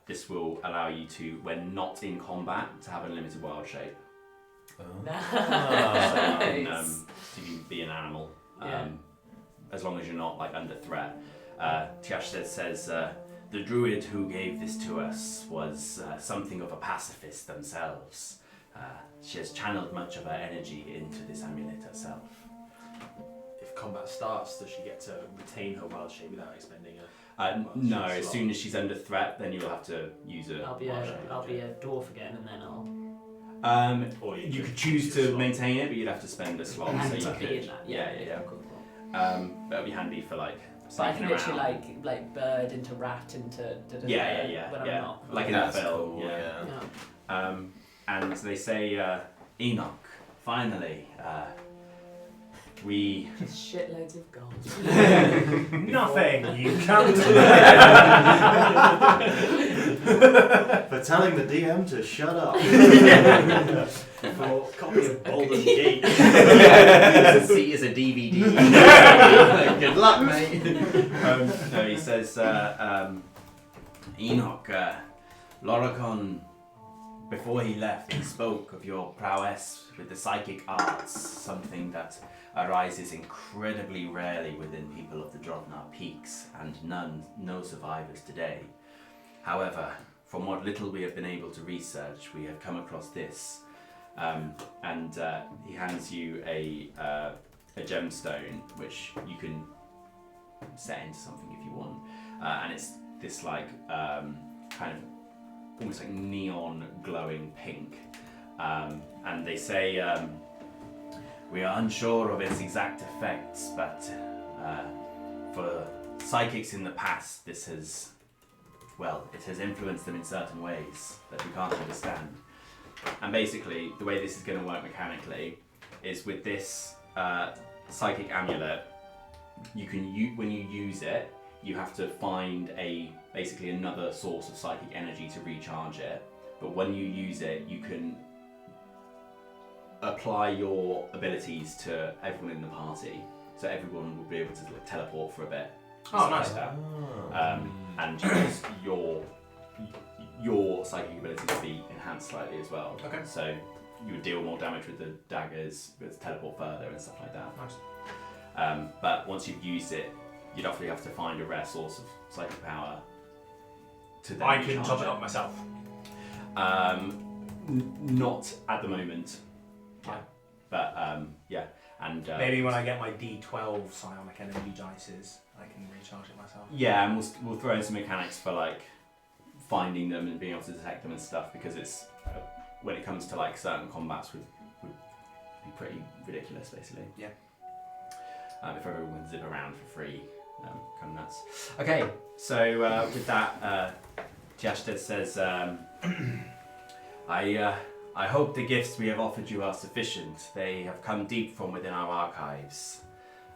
Speaker 3: This will allow you to, when not in combat, to have a limited wild shape.
Speaker 5: Nice.
Speaker 3: So you can be an animal, as long as you're not like under threat. Tiash says the druid who gave this to us was something of a pacifist themselves. She has channeled much of her energy into this amulet herself.
Speaker 4: If combat starts, does she get to retain her wild shape without expending a
Speaker 3: No, as soon as she's under threat, then you'll have to use a
Speaker 8: I'll be
Speaker 3: wild shape.
Speaker 8: a dwarf again, and then I'll.
Speaker 3: Or you could choose to maintain it, but you'd have to spend a slot.
Speaker 8: And
Speaker 3: So
Speaker 8: to
Speaker 3: you
Speaker 8: be
Speaker 3: could,
Speaker 8: in that.
Speaker 3: yeah.
Speaker 8: Cool.
Speaker 3: That'll be handy for like
Speaker 5: So I can
Speaker 3: sneaking
Speaker 5: literally
Speaker 3: around.
Speaker 5: like bird into rat into
Speaker 3: Yeah,
Speaker 5: when I'm
Speaker 3: yeah.
Speaker 5: not.
Speaker 3: Like in that
Speaker 6: That's
Speaker 3: film.
Speaker 6: cool,
Speaker 3: Yeah.
Speaker 5: Yeah.
Speaker 3: And they say, Enoch, finally, we.
Speaker 5: Just shitloads of gold.
Speaker 7: Nothing. You can't.
Speaker 1: For telling the DM to shut up.
Speaker 4: For copy of Baldur's Gate.
Speaker 6: See is a DVD. Good luck, mate.
Speaker 3: No, he says, Enoch, Loricon, before he left, he spoke of your prowess with the psychic arts, something that arises incredibly rarely within people of the Drovnar Peaks, and no survivors today. However, from what little we have been able to research, we have come across this, and he hands you a gemstone, which you can set into something if you want, and it's this like kind of almost like neon glowing pink, and they say we are unsure of its exact effects, but for psychics in the past, this has, well, it has influenced them in certain ways that we can't understand. And basically, the way this is going to work mechanically is with this psychic amulet, you can when you use it, you have to find basically another source of psychic energy to recharge it. But when you use it, you can apply your abilities to everyone in the party, so everyone will be able to like, teleport for a bit.
Speaker 7: Oh,
Speaker 3: stuff
Speaker 7: nice.
Speaker 3: like that. And use your psychic abilities to be enhanced slightly as well.
Speaker 7: Okay.
Speaker 3: So you would deal more damage with the daggers, with teleport further and stuff like that.
Speaker 7: Nice.
Speaker 3: But once you've used it, you'd often have to find a rare source of psychic power to then
Speaker 7: I can
Speaker 3: recharge
Speaker 7: top it up myself.
Speaker 3: Not at the moment.
Speaker 7: Yeah.
Speaker 3: But yeah, and
Speaker 7: Maybe when I get my D12 psionic energy dices, I can recharge it myself.
Speaker 3: yeah, and we'll throw in some mechanics for like finding them and being able to detect them and stuff, because it's when it comes to like certain combats would be pretty ridiculous basically.
Speaker 7: Yeah.
Speaker 3: If everyone can zip around for free, kind of nuts. Okay, so with that, Jasted says, I hope the gifts we have offered you are sufficient. They have come deep from within our archives.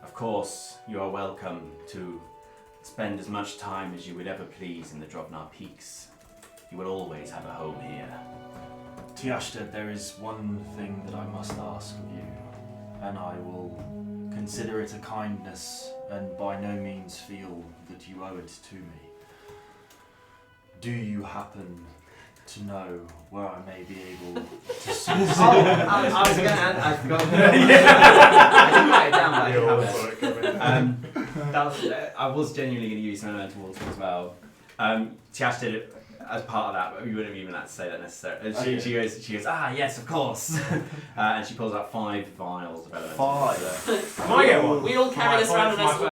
Speaker 3: Of course, you are welcome to spend as much time as you would ever please in the Drovnar Peaks. You will always have a home here.
Speaker 1: Tiashted, there is one thing that I must ask of you, and I will consider it a kindness and by no means feel that you owe it to me. Do you happen to know where I may be able to source
Speaker 6: I was going to add, I forgot. I didn't write it down, but I have it.
Speaker 3: I was genuinely going to use some elemental water as well. Tiash did it as part of that, but we wouldn't have even had to say that necessarily.
Speaker 1: Okay.
Speaker 3: She goes, yes, of course. And she pulls out 5 vials of elemental
Speaker 1: 5?
Speaker 3: water.
Speaker 7: Can I get one?
Speaker 8: We all carry this around in a small